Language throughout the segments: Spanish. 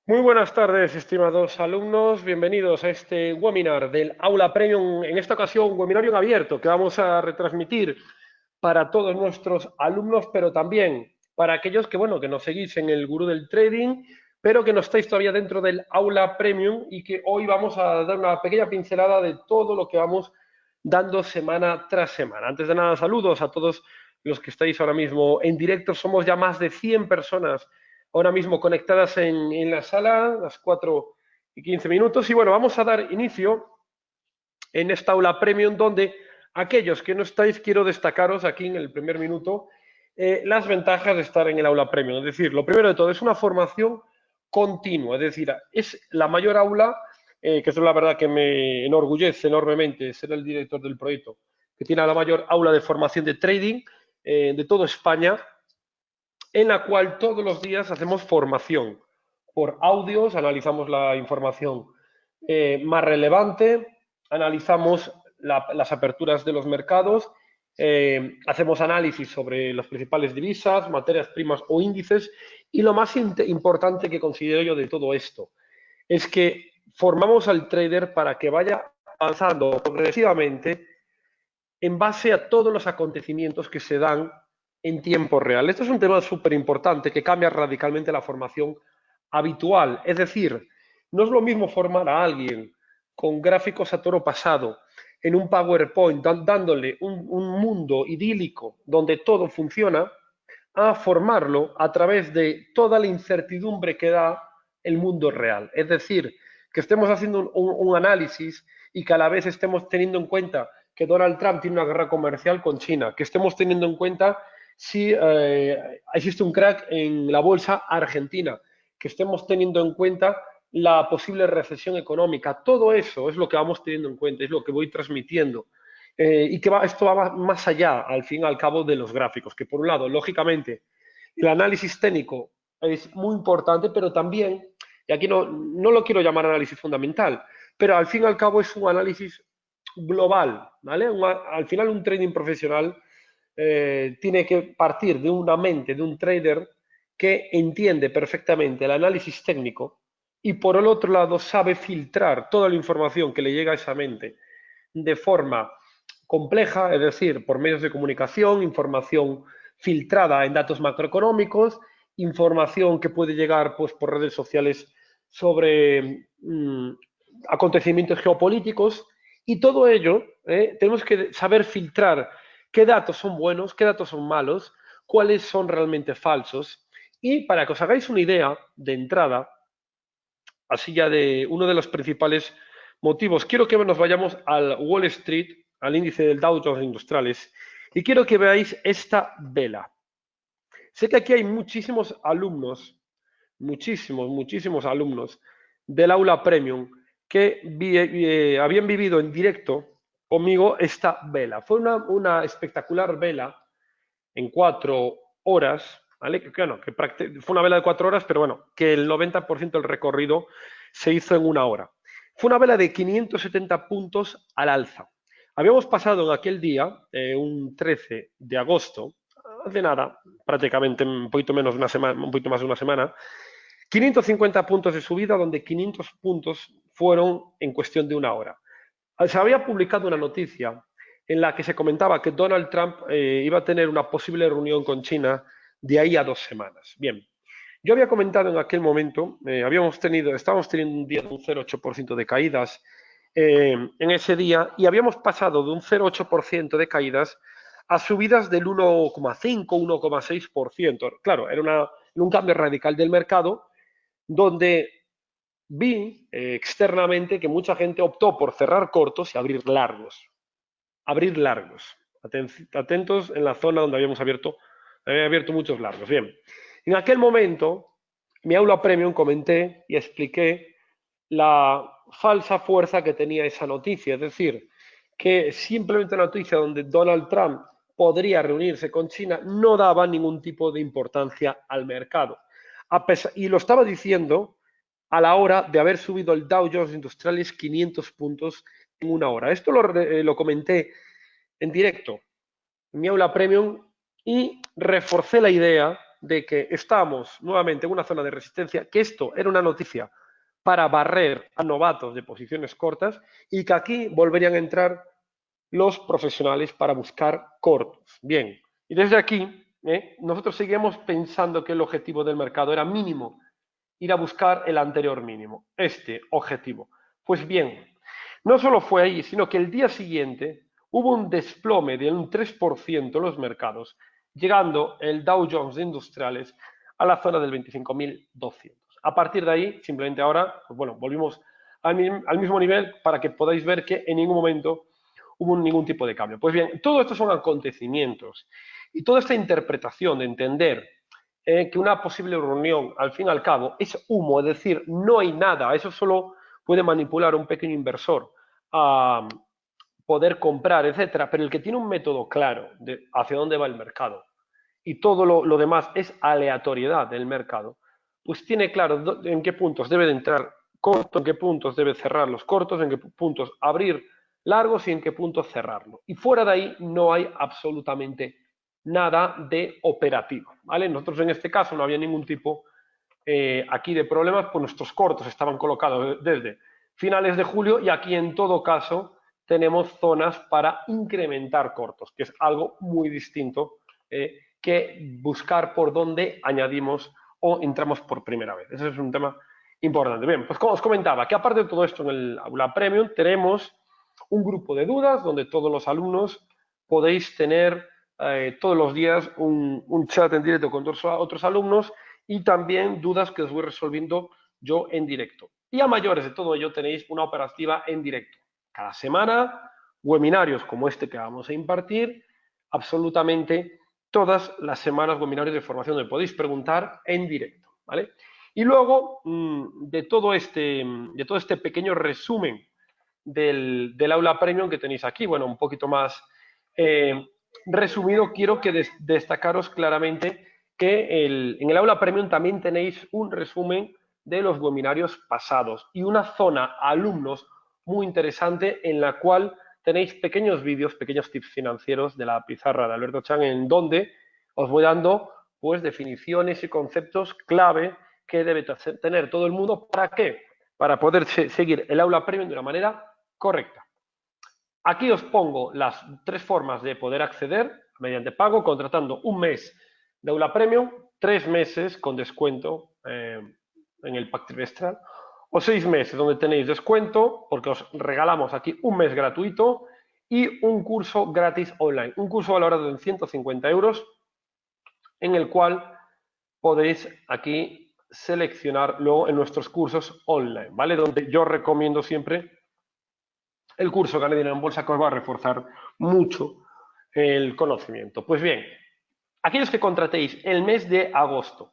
Muy buenas tardes, estimados alumnos. Bienvenidos a este webinar del Aula Premium. En esta ocasión, un webinario en abierto que vamos a retransmitir para todos nuestros alumnos, pero también para aquellos que, bueno, que nos seguís en el Gurú del Trading, pero que no estáis todavía dentro del Aula Premium y que hoy vamos a dar una pequeña pincelada de todo lo que vamos dando semana tras semana. Antes de nada, saludos a todos los que estáis ahora mismo en directo. Somos ya más de 100 personas ahora mismo conectadas en la sala, las 4:15. Y bueno, vamos a dar inicio en esta aula premium donde aquellos que no estáis, quiero destacaros aquí en el primer minuto las ventajas de estar en el aula premium. Es decir, lo primero de todo, es una formación continua, es decir, es la mayor aula, que es la verdad que me enorgullece enormemente ser el director del proyecto, que tiene la mayor aula de formación de trading de toda España, en la cual todos los días hacemos formación por audios, analizamos la información más relevante, analizamos las aperturas de los mercados, hacemos análisis sobre las principales divisas, materias primas o índices, y lo más importante que considero yo de todo esto es que formamos al trader para que vaya avanzando progresivamente en base a todos los acontecimientos que se dan en tiempo real. Esto es un tema súper importante que cambia radicalmente la formación habitual. Es decir, no es lo mismo formar a alguien con gráficos a toro pasado en un PowerPoint, dándole un mundo idílico donde todo funciona, a formarlo a través de toda la incertidumbre que da el mundo real. Es decir, que estemos haciendo un análisis y que a la vez estemos teniendo en cuenta que Donald Trump tiene una guerra comercial con China, que estemos teniendo en cuenta si existe un crack en la bolsa argentina, que estemos teniendo en cuenta la posible recesión económica. Todo eso es lo que vamos teniendo en cuenta, es lo que voy transmitiendo. Y que esto va más allá, al fin y al cabo, de los gráficos, que por un lado, lógicamente, el análisis técnico es muy importante, pero también, y aquí no lo quiero llamar análisis fundamental, pero al fin y al cabo es un análisis global, ¿vale? Al final un trading profesional tiene que partir de una mente de un trader que entiende perfectamente el análisis técnico y por el otro lado sabe filtrar toda la información que le llega a esa mente de forma compleja, es decir, por medios de comunicación, información filtrada en datos macroeconómicos, información que puede llegar pues, por redes sociales sobre acontecimientos geopolíticos y todo ello tenemos que saber filtrar qué datos son buenos, qué datos son malos, cuáles son realmente falsos. Y para que os hagáis una idea de entrada, así ya de uno de los principales motivos, quiero que nos vayamos al Wall Street, al índice del Dow Jones Industriales, y quiero que veáis esta vela. Sé que aquí hay muchísimos alumnos, muchísimos alumnos del aula premium que habían vivido en directo conmigo esta vela. Fue una espectacular vela en 4 horas, ¿vale? Que fue una vela de 4 horas, pero bueno, que el 90% del recorrido se hizo en una hora. Fue una vela de 570 puntos al alza. Habíamos pasado en aquel día, un 13 de agosto, hace nada, prácticamente un poquito menos de una semana, un poquito más de una semana, 550 puntos de subida, donde 500 puntos fueron en cuestión de una hora. Se había publicado una noticia en la que se comentaba que Donald Trump iba a tener una posible reunión con China de ahí a 2 semanas. Bien, yo había comentado en aquel momento, estábamos teniendo un día de un 0,8% de caídas en ese día y habíamos pasado de un 0,8% de caídas a subidas del 1,5, 1,6%. Claro, era un cambio radical del mercado donde vi externamente que mucha gente optó por cerrar cortos y abrir largos. Abrir largos. Atentos en la zona donde había abierto muchos largos. Bien, en aquel momento, mi aula premium comenté y expliqué la falsa fuerza que tenía esa noticia. Es decir, que simplemente una noticia donde Donald Trump podría reunirse con China no daba ningún tipo de importancia al mercado. Y lo estaba diciendo a la hora de haber subido el Dow Jones Industriales 500 puntos en una hora. Esto lo comenté en directo en mi aula premium y reforcé la idea de que estamos nuevamente en una zona de resistencia, que esto era una noticia para barrer a novatos de posiciones cortas y que aquí volverían a entrar los profesionales para buscar cortos. Bien, y desde aquí nosotros seguimos pensando que el objetivo del mercado era mínimo, ir a buscar el anterior mínimo, este objetivo. Pues bien, no solo fue ahí, sino que el día siguiente hubo un desplome de un 3% en los mercados, llegando el Dow Jones de Industriales a la zona del 25.200. A partir de ahí, simplemente ahora, pues bueno, volvimos al mismo nivel para que podáis ver que en ningún momento hubo ningún tipo de cambio. Pues bien, todo esto son acontecimientos y toda esta interpretación de entender que una posible reunión, al fin y al cabo, es humo, es decir, no hay nada, eso solo puede manipular un pequeño inversor a poder comprar, etcétera, pero el que tiene un método claro de hacia dónde va el mercado y todo lo demás es aleatoriedad del mercado, pues tiene claro en qué puntos debe de entrar corto, en qué puntos debe cerrar los cortos, en qué puntos abrir largos y en qué puntos cerrarlo. Y fuera de ahí no hay absolutamente nada de operativo, ¿vale? Nosotros en este caso no había ningún tipo aquí de problemas, pues nuestros cortos estaban colocados desde finales de julio y aquí en todo caso tenemos zonas para incrementar cortos, que es algo muy distinto que buscar por dónde añadimos o entramos por primera vez. Ese es un tema importante. Bien, pues como os comentaba, que aparte de todo esto en el aula premium tenemos un grupo de dudas donde todos los alumnos podéis tener todos los días un chat en directo con otros alumnos y también dudas que os voy resolviendo yo en directo. Y a mayores de todo ello tenéis una operativa en directo. Cada semana, webinarios como este que vamos a impartir, absolutamente todas las semanas webinarios de formación donde podéis preguntar en directo, ¿vale? Y luego, de todo este pequeño resumen del aula premium que tenéis aquí, bueno, un poquito más resumido, quiero que destacaros claramente que en el aula premium también tenéis un resumen de los webinarios pasados y una zona alumnos muy interesante en la cual tenéis pequeños vídeos, pequeños tips financieros de la pizarra de Alberto Chan en donde os voy dando pues definiciones y conceptos clave que debe tener todo el mundo. ¿Para qué? Para poder seguir el aula premium de una manera correcta. Aquí os pongo las tres formas de poder acceder mediante pago, contratando un mes de aula premium, 3 meses con descuento en el pack trimestral, o 6 meses donde tenéis descuento porque os regalamos aquí un mes gratuito y un curso gratis online, un curso valorado en 150 euros en el cual podéis aquí seleccionar luego en nuestros cursos online, ¿vale? Donde yo recomiendo siempre el curso Gane Dinero en Bolsa que os va a reforzar mucho el conocimiento. Pues bien, aquellos que contratéis el mes de agosto,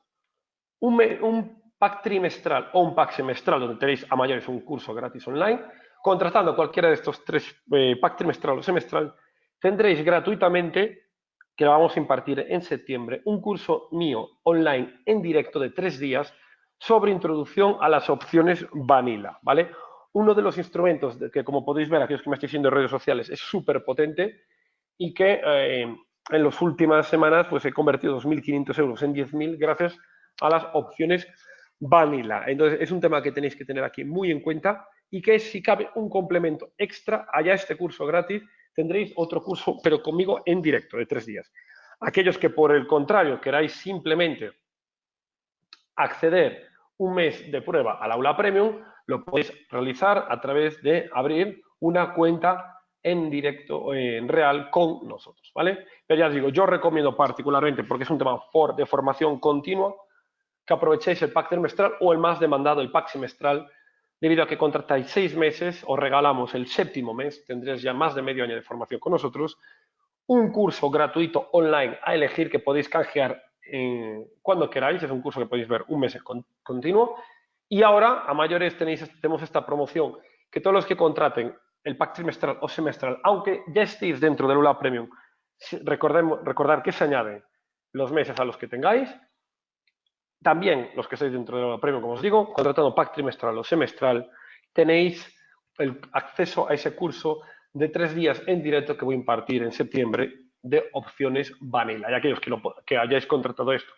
un pack trimestral o un pack semestral donde tenéis a mayores un curso gratis online, contratando cualquiera de estos tres, pack trimestral o semestral, tendréis gratuitamente, que lo vamos a impartir en septiembre, un curso mío online en directo de 3 días sobre introducción a las opciones vanilla, ¿vale? Uno de los instrumentos que, como podéis ver, aquellos que me estáis viendo en redes sociales, es súper potente y que en las últimas semanas pues he convertido 2.500 euros en 10.000 gracias a las opciones vanilla. Entonces es un tema que tenéis que tener aquí muy en cuenta y que es, si cabe, un complemento extra allá este curso gratis, tendréis otro curso, pero conmigo en directo de 3 días. Aquellos que por el contrario queráis simplemente acceder un mes de prueba al aula premium, lo podéis realizar a través de abrir una cuenta en directo, en real, con nosotros, ¿vale? Pero ya os digo, yo recomiendo particularmente, porque es un tema de formación continua, que aprovechéis el pack trimestral o el más demandado, el pack semestral, debido a que contratáis 6 meses, os regalamos el 7.º mes, tendréis ya más de medio año de formación con nosotros, un curso gratuito online a elegir que podéis canjear cuando queráis, es un curso que podéis ver un mes continuo, y ahora a mayores tenemos esta promoción, que todos los que contraten el pack trimestral o semestral, aunque ya estéis dentro del aula premium, recordar que se añaden los meses a los que tengáis. También los que estáis dentro del aula premium, como os digo, contratando pack trimestral o semestral, tenéis el acceso a ese curso de 3 días en directo que voy a impartir en septiembre de opciones vanilla, y aquellos que hayáis contratado esto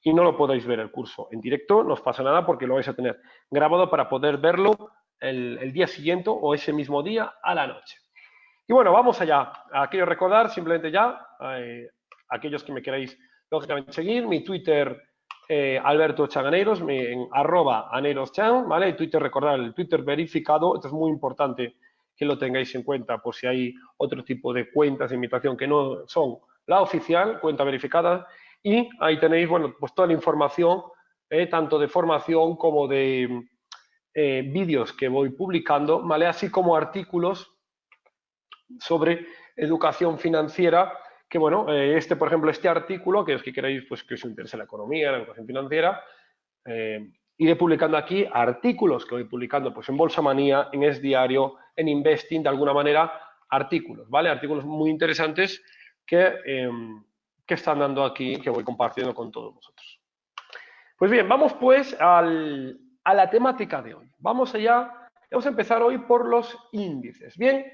y no lo podáis ver el curso en directo, no os pasa nada porque lo vais a tener grabado para poder verlo el día siguiente o ese mismo día a la noche. Y bueno, vamos allá. Quiero recordar simplemente ya, aquellos que me queráis lógicamente seguir, mi Twitter Alberto Chaganeiros, en @aneroschan, ¿vale? El Twitter, recordar, el Twitter verificado, esto es muy importante que lo tengáis en cuenta por si hay otro tipo de cuentas de imitación que no son la oficial, cuenta verificada, y ahí tenéis, bueno, pues toda la información, tanto de formación como de vídeos que voy publicando, ¿vale? Así como artículos sobre educación financiera, que bueno, por ejemplo, este artículo, que es que queréis, pues que os interese la economía, la educación financiera, iré publicando aquí artículos que voy publicando pues en Bolsa Manía, en Es Diario, en Investing, de alguna manera, artículos, ¿vale? Artículos muy interesantes que están dando aquí, que voy compartiendo con todos vosotros. Pues bien, vamos pues a la temática de hoy. Vamos allá, vamos a empezar hoy por los índices. Bien,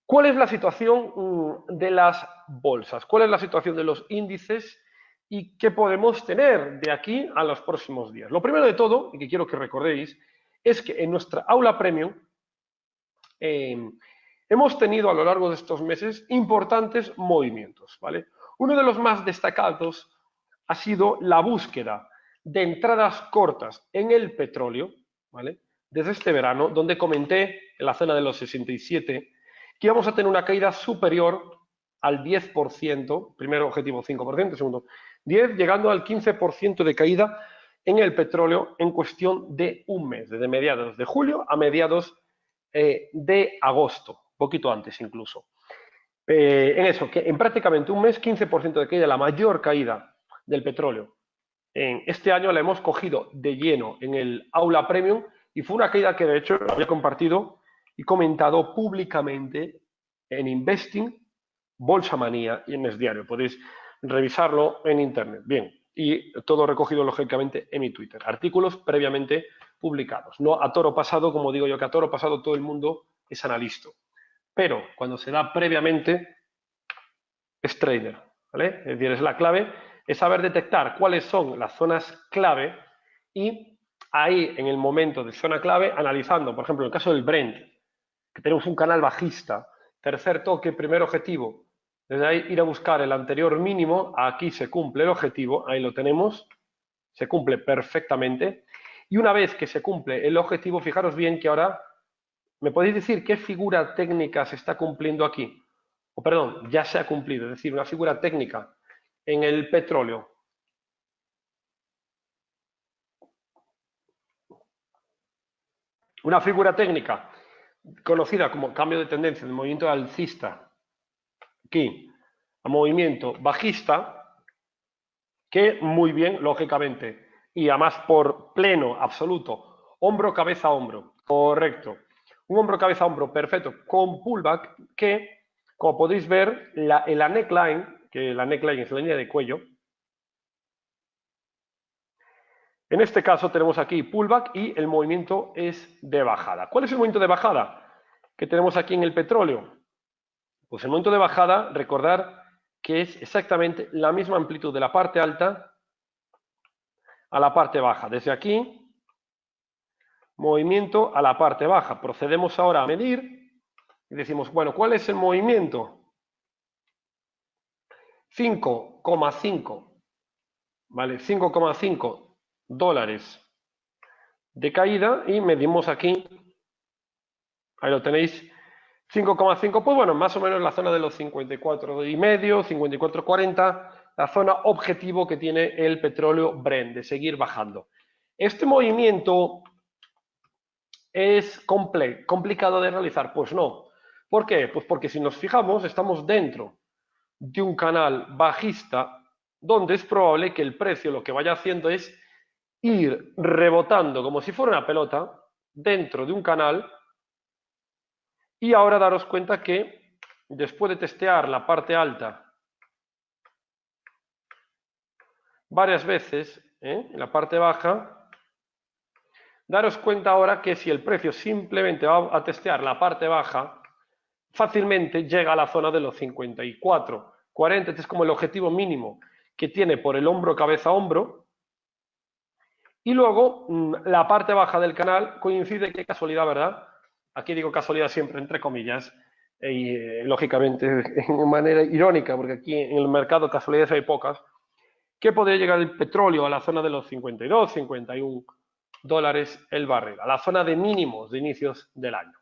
¿cuál es la situación de las bolsas? ¿Cuál es la situación de los índices? ¿Y qué podemos tener de aquí a los próximos días? Lo primero de todo, y que quiero que recordéis, es que en nuestra aula premium hemos tenido a lo largo de estos meses importantes movimientos, ¿vale? Uno de los más destacados ha sido la búsqueda de entradas cortas en el petróleo, ¿vale? Desde este verano, donde comenté en la zona de los 67 que íbamos a tener una caída superior al 10%, primero objetivo 5%, segundo 10%, llegando al 15% de caída en el petróleo en cuestión de un mes, desde mediados de julio a mediados de agosto, poquito antes incluso. En eso, que en prácticamente un mes, 15% de caída, la mayor caída del petróleo. En este año la hemos cogido de lleno en el aula premium y fue una caída que de hecho había compartido y comentado públicamente en Investing, Bolsa Manía y en Es Diario. Podéis revisarlo en internet. Bien, y todo recogido lógicamente en mi Twitter. Artículos previamente publicados. No a toro pasado, como digo yo, que a toro pasado todo el mundo es analista. Pero cuando se da previamente, es trader, ¿vale? Es decir, es la clave, es saber detectar cuáles son las zonas clave y ahí, en el momento de zona clave, analizando, por ejemplo, en el caso del Brent, que tenemos un canal bajista, tercer toque, primer objetivo, desde ahí ir a buscar el anterior mínimo, aquí se cumple el objetivo, ahí lo tenemos, se cumple perfectamente, y una vez que se cumple el objetivo, fijaros bien que ahora, ¿me podéis decir qué figura técnica se está cumpliendo aquí? O perdón, ya se ha cumplido, es decir, una figura técnica en el petróleo. Una figura técnica conocida como cambio de tendencia, de movimiento alcista, aquí, a movimiento bajista, que muy bien, lógicamente, y además por pleno, absoluto, hombro, cabeza, hombro, correcto. Un hombro, cabeza, hombro, perfecto, con pullback que, como podéis ver, en la neckline, que la neckline es la línea de cuello, en este caso tenemos aquí pullback y el movimiento es de bajada. ¿Cuál es el movimiento de bajada que tenemos aquí en el petróleo? Pues el momento de bajada, recordar que es exactamente la misma amplitud de la parte alta a la parte baja. Desde aquí, movimiento a la parte baja. Procedemos ahora a medir y decimos, bueno, ¿cuál es el movimiento? 5,5, ¿vale? 5,5 dólares de caída y medimos aquí, ahí lo tenéis, 5,5, pues bueno, más o menos la zona de los 54,5, 54,40, la zona objetivo que tiene el petróleo Brent, de seguir bajando. ¿Este movimiento es complicado de realizar? Pues no. ¿Por qué? Pues porque si nos fijamos, estamos dentro de un canal bajista donde es probable que el precio lo que vaya haciendo es ir rebotando como si fuera una pelota dentro de un canal. Y ahora daros cuenta que después de testear la parte alta varias veces, en la parte baja, daros cuenta ahora que si el precio simplemente va a testear la parte baja, fácilmente llega a la zona de los 54, 40, este es como el objetivo mínimo que tiene por el hombro, cabeza, hombro. Y luego la parte baja del canal coincide, qué casualidad, ¿verdad? Aquí digo casualidad siempre, entre comillas, y lógicamente en manera irónica, porque aquí en el mercado casualidades hay pocas, que podría llegar el petróleo a la zona de los 52, 51 dólares el barril, a la zona de mínimos de inicios del año.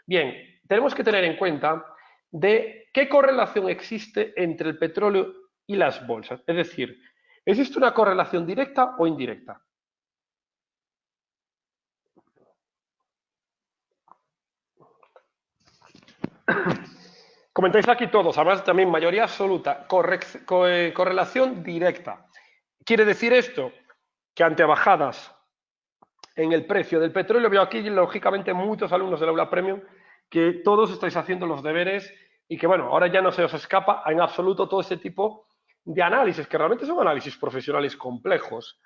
Bien, tenemos que tener en cuenta de qué correlación existe entre el petróleo y las bolsas. Es decir, ¿existe una correlación directa o indirecta? Comentáis aquí todos, además también mayoría absoluta, correlación directa. Quiere decir esto que ante bajadas en el precio del petróleo, veo aquí lógicamente muchos alumnos del aula premium que todos estáis haciendo los deberes y que bueno, ahora ya no se os escapa en absoluto todo este tipo de análisis, que realmente son análisis profesionales complejos,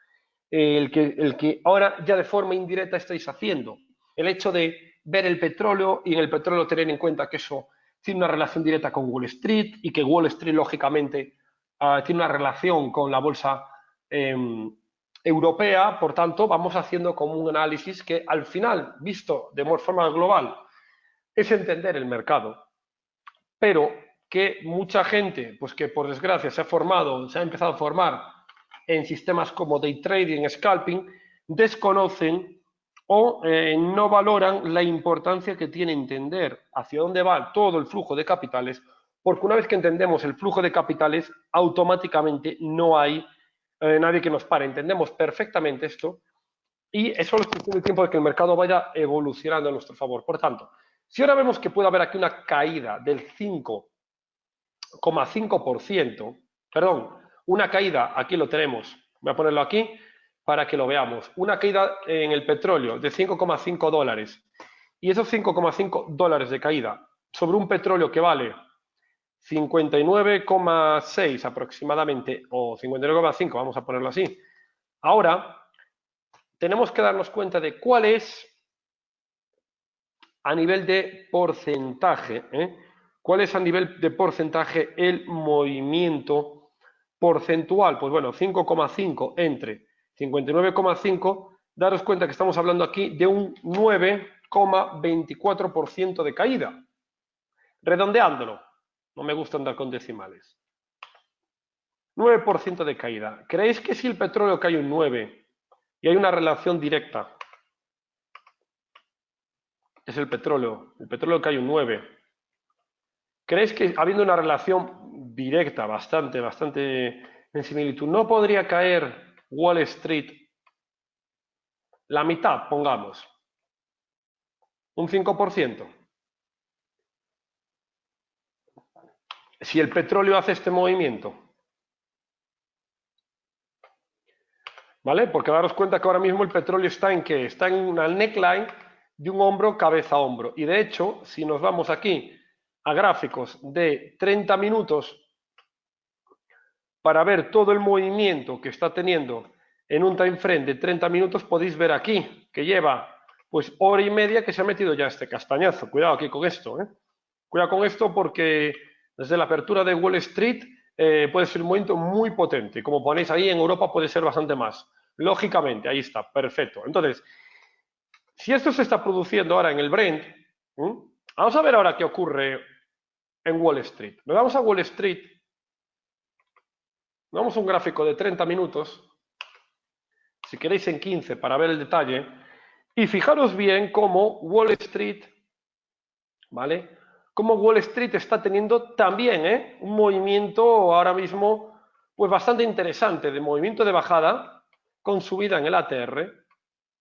el que ahora ya de forma indirecta estáis haciendo. El hecho de ver el petróleo y en el petróleo tener en cuenta que eso tiene una relación directa con Wall Street y que Wall Street lógicamente tiene una relación con la bolsa europea, por tanto vamos haciendo como un análisis que al final, visto de forma global, es entender el mercado, pero que mucha gente, pues que por desgracia se ha formado, se ha empezado a formar en sistemas como day trading, scalping, desconocen o no valoran la importancia que tiene entender hacia dónde va todo el flujo de capitales, porque una vez que entendemos el flujo de capitales, automáticamente no hay nadie que nos pare. Entendemos perfectamente esto y eso es cuestión de tiempo de que el mercado vaya evolucionando a nuestro favor. Por tanto, si ahora vemos que puede haber aquí una caída del 5,5%, perdón, una caída, aquí lo tenemos, voy a ponerlo aquí para que lo veamos, una caída en el petróleo de 5,5 dólares y esos 5,5 dólares de caída sobre un petróleo que vale 59,6 aproximadamente o 59,5, vamos a ponerlo así. Ahora tenemos que darnos cuenta de cuál es a nivel de porcentaje, ¿cuál es a nivel de porcentaje el movimiento porcentual? Pues bueno, 5,5 entre 59,5, daros cuenta que estamos hablando aquí de un 9,24% de caída. Redondeándolo, no me gusta andar con decimales. 9% de caída. ¿Creéis que si el petróleo cae un 9 y hay una relación directa, es el petróleo cae un 9, ¿creéis que habiendo una relación directa, bastante en similitud, no podría caer Wall Street la mitad, pongamos, un 5%? Si el petróleo hace este movimiento, ¿vale? Porque daros cuenta que ahora mismo el petróleo está en ¿qué? Está en una neckline de un hombro, cabeza, hombro. Y de hecho, si nos vamos aquí a gráficos de 30 minutos para ver todo el movimiento que está teniendo en un time frame de 30 minutos, podéis ver aquí que lleva pues hora y media que se ha metido ya este castañazo. Cuidado aquí con esto, ¿eh? Cuidado con esto porque desde la apertura de Wall Street puede ser un movimiento muy potente. Como ponéis ahí, en Europa puede ser bastante más. Lógicamente, ahí está, perfecto. Entonces, si esto se está produciendo ahora en el Brent, vamos a ver ahora qué ocurre en Wall Street. Nos vamos a Wall Street, vamos a un gráfico de 30 minutos, si queréis en 15 para ver el detalle, y fijaros bien cómo Wall Street, ¿vale? Cómo Wall Street está teniendo también un movimiento ahora mismo pues bastante interesante, de movimiento de bajada con subida en el ATR,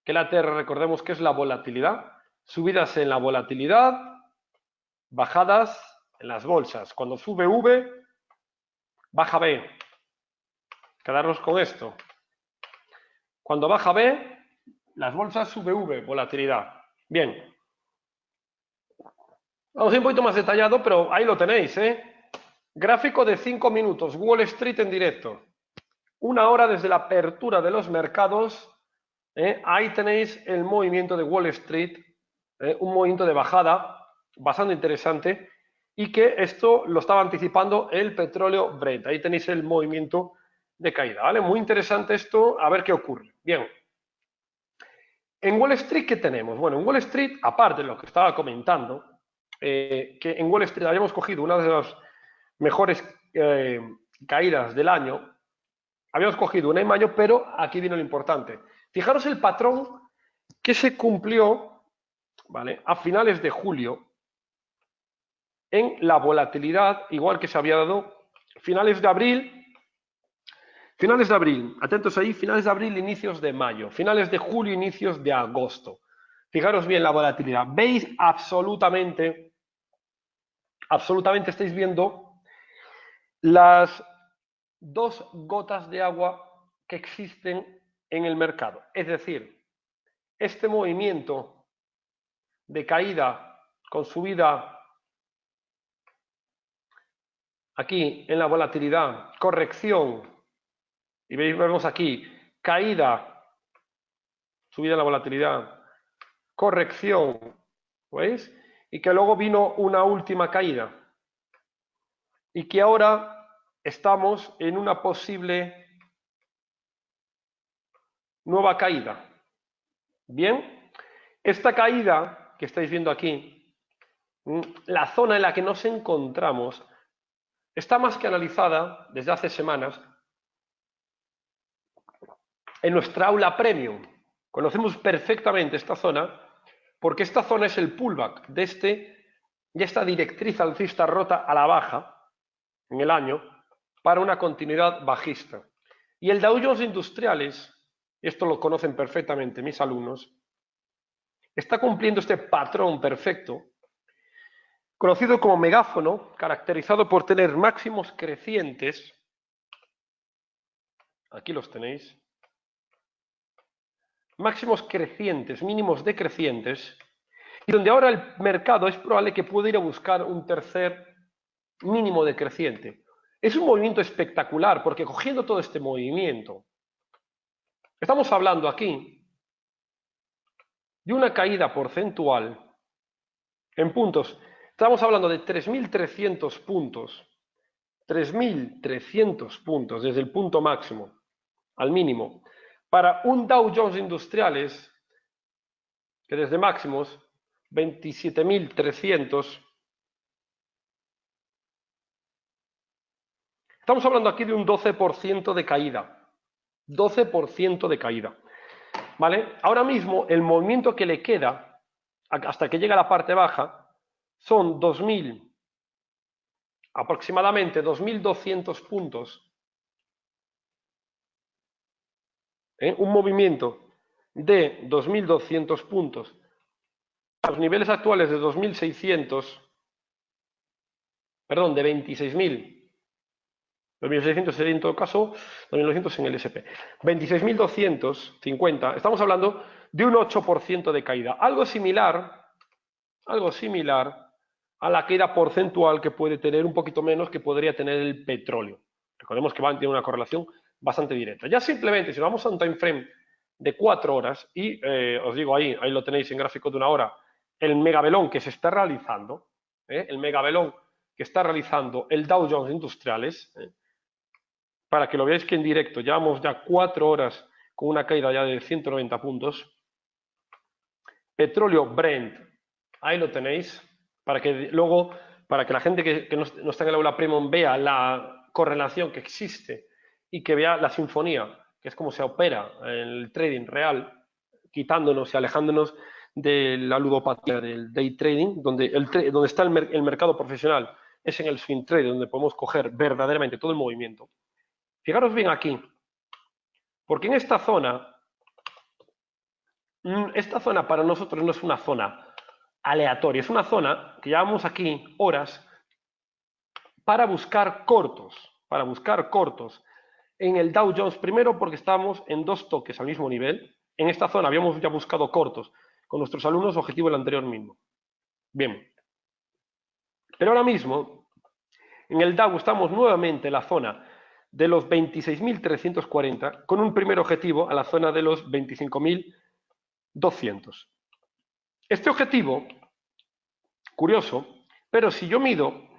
que el ATR recordemos que es la volatilidad, subidas en la volatilidad, bajadas en las bolsas. Cuando sube V, baja B. Quedarnos con esto. Cuando baja B, las bolsas sube V, volatilidad. Bien. Vamos a ir un poquito más detallado, pero ahí lo tenéis, Gráfico de 5 minutos, Wall Street en directo. 1 hora desde la apertura de los mercados. Ahí tenéis el movimiento de Wall Street, un movimiento de bajada bastante interesante y que esto lo estaba anticipando el petróleo Brent. Ahí tenéis el movimiento de caída, ¿vale? Muy interesante esto, a ver qué ocurre. Bien. En Wall Street, ¿qué tenemos? Bueno, en Wall Street, aparte de lo que estaba comentando, que en Wall Street habíamos cogido una de las mejores caídas del año, habíamos cogido una en mayo, pero aquí viene lo importante. Fijaros el patrón que se cumplió, ¿vale?, a finales de julio en la volatilidad, igual que se había dado finales de abril, atentos ahí, finales de abril, inicios de mayo, finales de julio, inicios de agosto. Fijaros bien la volatilidad. ¿Veis? Absolutamente estáis viendo las dos gotas de agua que existen en el mercado. Es decir, este movimiento de caída con subida aquí en la volatilidad, corrección, y vemos aquí caída, subida en la volatilidad, corrección, ¿veis? Y que luego vino una última caída. Y que ahora estamos en una posible nueva caída. Bien, esta caída que estáis viendo aquí, la zona en la que nos encontramos, está más que analizada desde hace semanas en nuestra aula premium. Conocemos perfectamente esta zona porque esta zona es el pullback de esta directriz alcista rota a la baja en el año para una continuidad bajista. Y el Dow Jones Industriales, esto lo conocen perfectamente mis alumnos, está cumpliendo este patrón perfecto, conocido como megáfono, caracterizado por tener máximos crecientes, aquí los tenéis, máximos crecientes, mínimos decrecientes, y donde ahora el mercado es probable que pueda ir a buscar un tercer mínimo decreciente. Es un movimiento espectacular, porque cogiendo todo este movimiento, estamos hablando aquí de una caída porcentual en puntos. Estamos hablando de 3.300 puntos. 3.300 puntos desde el punto máximo al mínimo. Para un Dow Jones Industriales, que desde máximos, 27.300. Estamos hablando aquí de un 12% de caída. 12% de caída. ¿Vale? Ahora mismo el movimiento que le queda hasta que llega a la parte baja son aproximadamente 2.200 puntos. Un movimiento de 2.200 puntos a los niveles actuales de 2.600, perdón, de 26.000. 2.600 sería en todo caso, 2.900 en el SP. 26.250, estamos hablando de un 8% de caída. Algo similar a la caída porcentual que puede tener, un poquito menos, que podría tener el petróleo. Recordemos que tiene una correlación bastante directa. Ya simplemente, si vamos a un time frame de 4 horas, y os digo ahí lo tenéis en gráfico de 1 hora, el megavelón que se está realizando, el megavelón que está realizando el Dow Jones Industriales, para que lo veáis que en directo llevamos ya 4 horas con una caída ya de 190 puntos. Petróleo Brent, ahí lo tenéis, para que luego, para que la gente que no está en el aula premium vea la correlación que existe y que vea la sinfonía, que es como se opera en el trading real, quitándonos y alejándonos de la ludopatía del day trading, donde está el mercado profesional es en el swing trading, donde podemos coger verdaderamente todo el movimiento. Fijaros bien aquí, porque en esta zona para nosotros no es una zona aleatoria, es una zona que llevamos aquí horas para buscar cortos en el Dow Jones, primero porque estamos en 2 toques al mismo nivel. En esta zona habíamos ya buscado cortos con nuestros alumnos, objetivo el anterior mismo. Bien, pero ahora mismo en el Dow estamos nuevamente en la zona de los 26.340 con un primer objetivo a la zona de los 25.200. Este objetivo, curioso, pero si yo mido,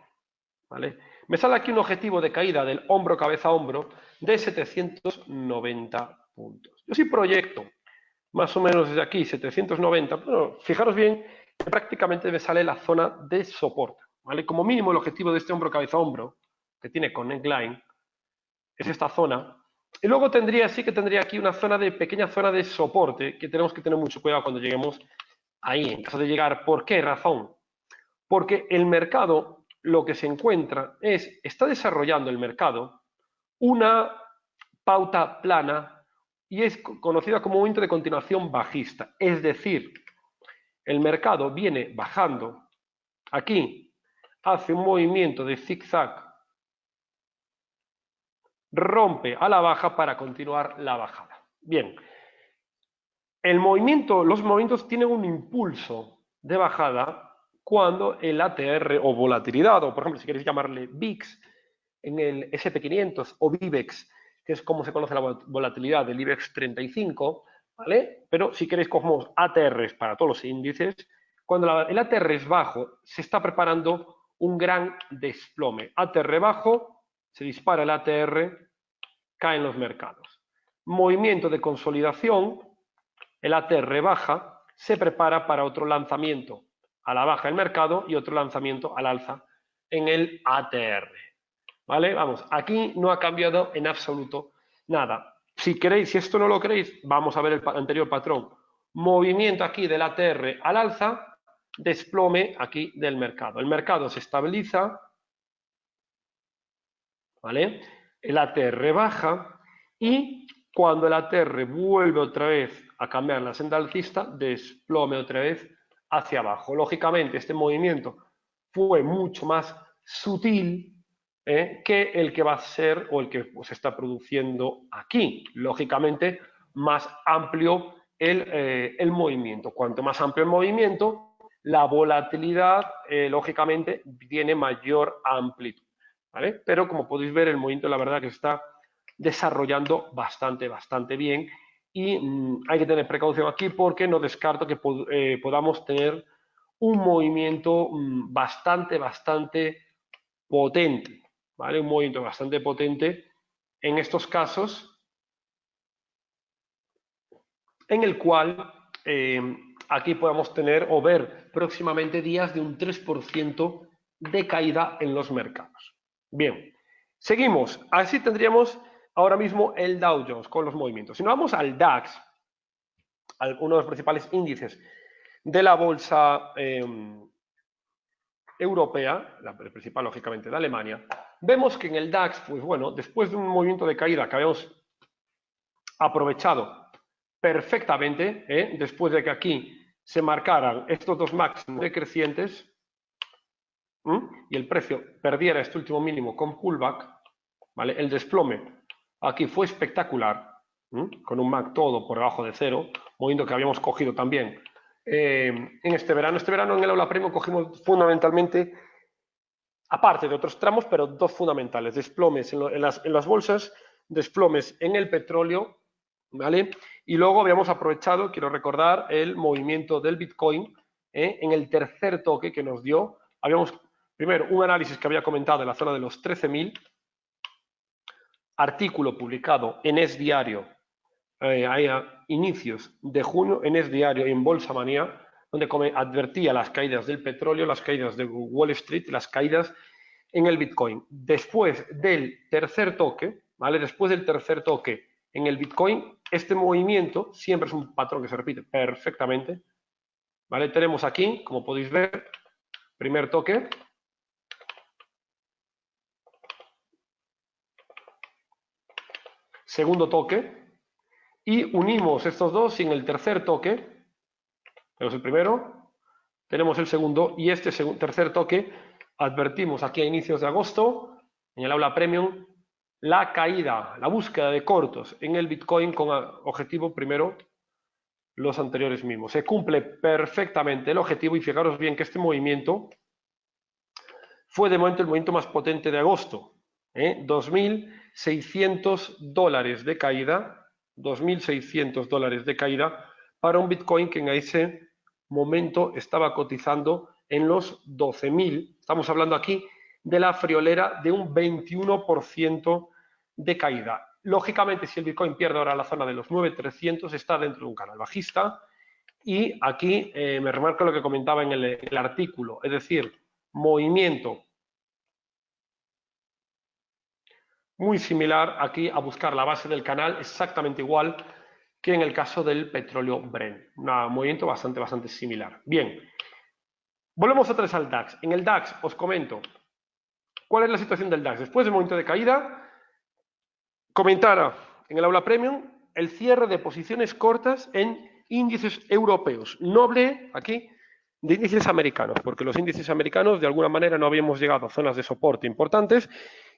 ¿vale?, Me sale aquí un objetivo de caída del hombro, cabeza, hombro de 790 puntos. Yo sí proyecto más o menos desde aquí, 790, pero fijaros bien que prácticamente me sale la zona de soporte, ¿vale? Como mínimo el objetivo de este hombro, cabeza, hombro, que tiene Connect Line, es esta zona. Y luego sí que tendría aquí una pequeña zona de soporte, que tenemos que tener mucho cuidado cuando lleguemos ahí, en caso de llegar. ¿Por qué razón? Porque el mercado lo que se encuentra está desarrollando el mercado una pauta plana y es conocida como momento de continuación bajista. Es decir, el mercado viene bajando aquí, hace un movimiento de zigzag, rompe a la baja para continuar la bajada. Bien, los movimientos tienen un impulso de bajada cuando el ATR o volatilidad, o por ejemplo si queréis llamarle VIX, en el SP500 o VIVEX, que es como se conoce la volatilidad del IBEX 35, ¿vale? Pero si queréis cogemos ATRs para todos los índices, cuando el ATR es bajo, se está preparando un gran desplome. ATR bajo, se dispara el ATR, caen los mercados. Movimiento de consolidación, el ATR baja, se prepara para otro lanzamiento a la baja del mercado y otro lanzamiento al alza en el ATR. ¿Vale? Vamos, aquí no ha cambiado en absoluto nada. Si queréis, si esto no lo queréis, vamos a ver el anterior patrón. Movimiento aquí del ATR al alza, desplome aquí del mercado. El mercado se estabiliza, ¿vale? El ATR baja y cuando el ATR vuelve otra vez a cambiar la senda alcista, desplome otra vez hacia abajo. Lógicamente, este movimiento fue mucho más sutil que el que va a ser o el que se está produciendo aquí. Lógicamente, más amplio el movimiento. Cuanto más amplio el movimiento, la volatilidad, lógicamente, tiene mayor amplitud. ¿Vale? Pero como podéis ver, el movimiento la verdad que se está desarrollando bastante bien y hay que tener precaución aquí porque no descarto que podamos tener un movimiento bastante potente, ¿vale? Un movimiento bastante potente en estos casos en el cual aquí podemos tener o ver próximamente días de un 3% de caída en los mercados. Bien, seguimos. Así tendríamos ahora mismo el Dow Jones con los movimientos. Si nos vamos al DAX, uno de los principales índices de la bolsa europea, la principal lógicamente de Alemania, vemos que en el DAX, pues bueno, después de un movimiento de caída que habíamos aprovechado perfectamente, después de que aquí se marcaran estos dos máximos decrecientes y el precio perdiera este último mínimo con pullback, ¿vale? El desplome aquí fue espectacular, con un MAC todo por debajo de cero, movimiento que habíamos cogido también en este verano. Este verano en el Aula Premium cogimos fundamentalmente, aparte de otros tramos, pero dos fundamentales: desplomes en las bolsas, desplomes en el petróleo, ¿vale? Y luego habíamos aprovechado, quiero recordar, el movimiento del Bitcoin en el tercer toque que nos dio. Habíamos, primero, un análisis que había comentado en la zona de los 13.000, artículo publicado en Es Diario a inicios de junio, en Es Diario y en Bolsa Manía, donde advertía las caídas del petróleo, las caídas de Wall Street, las caídas en el Bitcoin. Después del tercer toque, ¿vale? Después del tercer toque en el Bitcoin, este movimiento siempre es un patrón que se repite perfectamente, ¿vale? Tenemos aquí, como podéis ver, primer toque, segundo toque, y unimos estos dos y en el tercer toque, tenemos el primero, tenemos el segundo, y este tercer toque advertimos aquí a inicios de agosto, en el Aula Premium, la caída, la búsqueda de cortos en el Bitcoin con objetivo primero los anteriores mismos. Se cumple perfectamente el objetivo y fijaros bien que este movimiento fue de momento el movimiento más potente de agosto. 2.600 dólares de caída, 2.600 dólares de caída para un Bitcoin que en ese momento estaba cotizando en los 12.000. Estamos hablando aquí de la friolera de un 21% de caída. Lógicamente, si el Bitcoin pierde ahora la zona de los 9.300, está dentro de un canal bajista. Y aquí me remarco lo que comentaba en el artículo, es decir, movimiento muy similar aquí a buscar la base del canal, exactamente igual que en el caso del petróleo Brent. Un movimiento bastante similar. Bien, volvemos otra vez al DAX. En el DAX os comento cuál es la situación del DAX. Después del momento de caída, comentara en el aula premium el cierre de posiciones cortas en índices europeos. No hablé aquí de índices americanos, porque los índices americanos de alguna manera no habíamos llegado a zonas de soporte importantes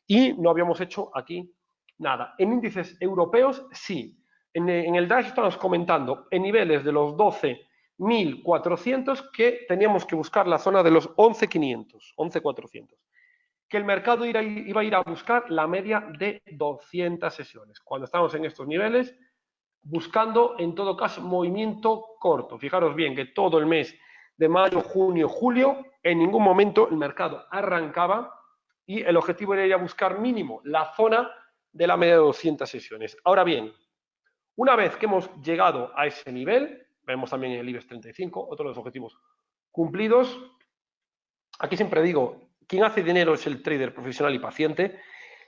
y no habíamos hecho aquí nada. En índices europeos sí. En el DAX estamos comentando en niveles de los 12.400 que teníamos que buscar la zona de los 11.500, 11.400. Que el mercado iba a ir a buscar la media de 200 sesiones. Cuando estamos en estos niveles, buscando en todo caso movimiento corto. Fijaros bien que todo el mes de mayo, junio, julio, en ningún momento el mercado arrancaba y el objetivo era ir a buscar mínimo la zona de la media de 200 sesiones. Ahora bien, una vez que hemos llegado a ese nivel, vemos también en el IBEX 35, otro de los objetivos cumplidos. Aquí siempre digo, quien hace dinero es el trader profesional y paciente.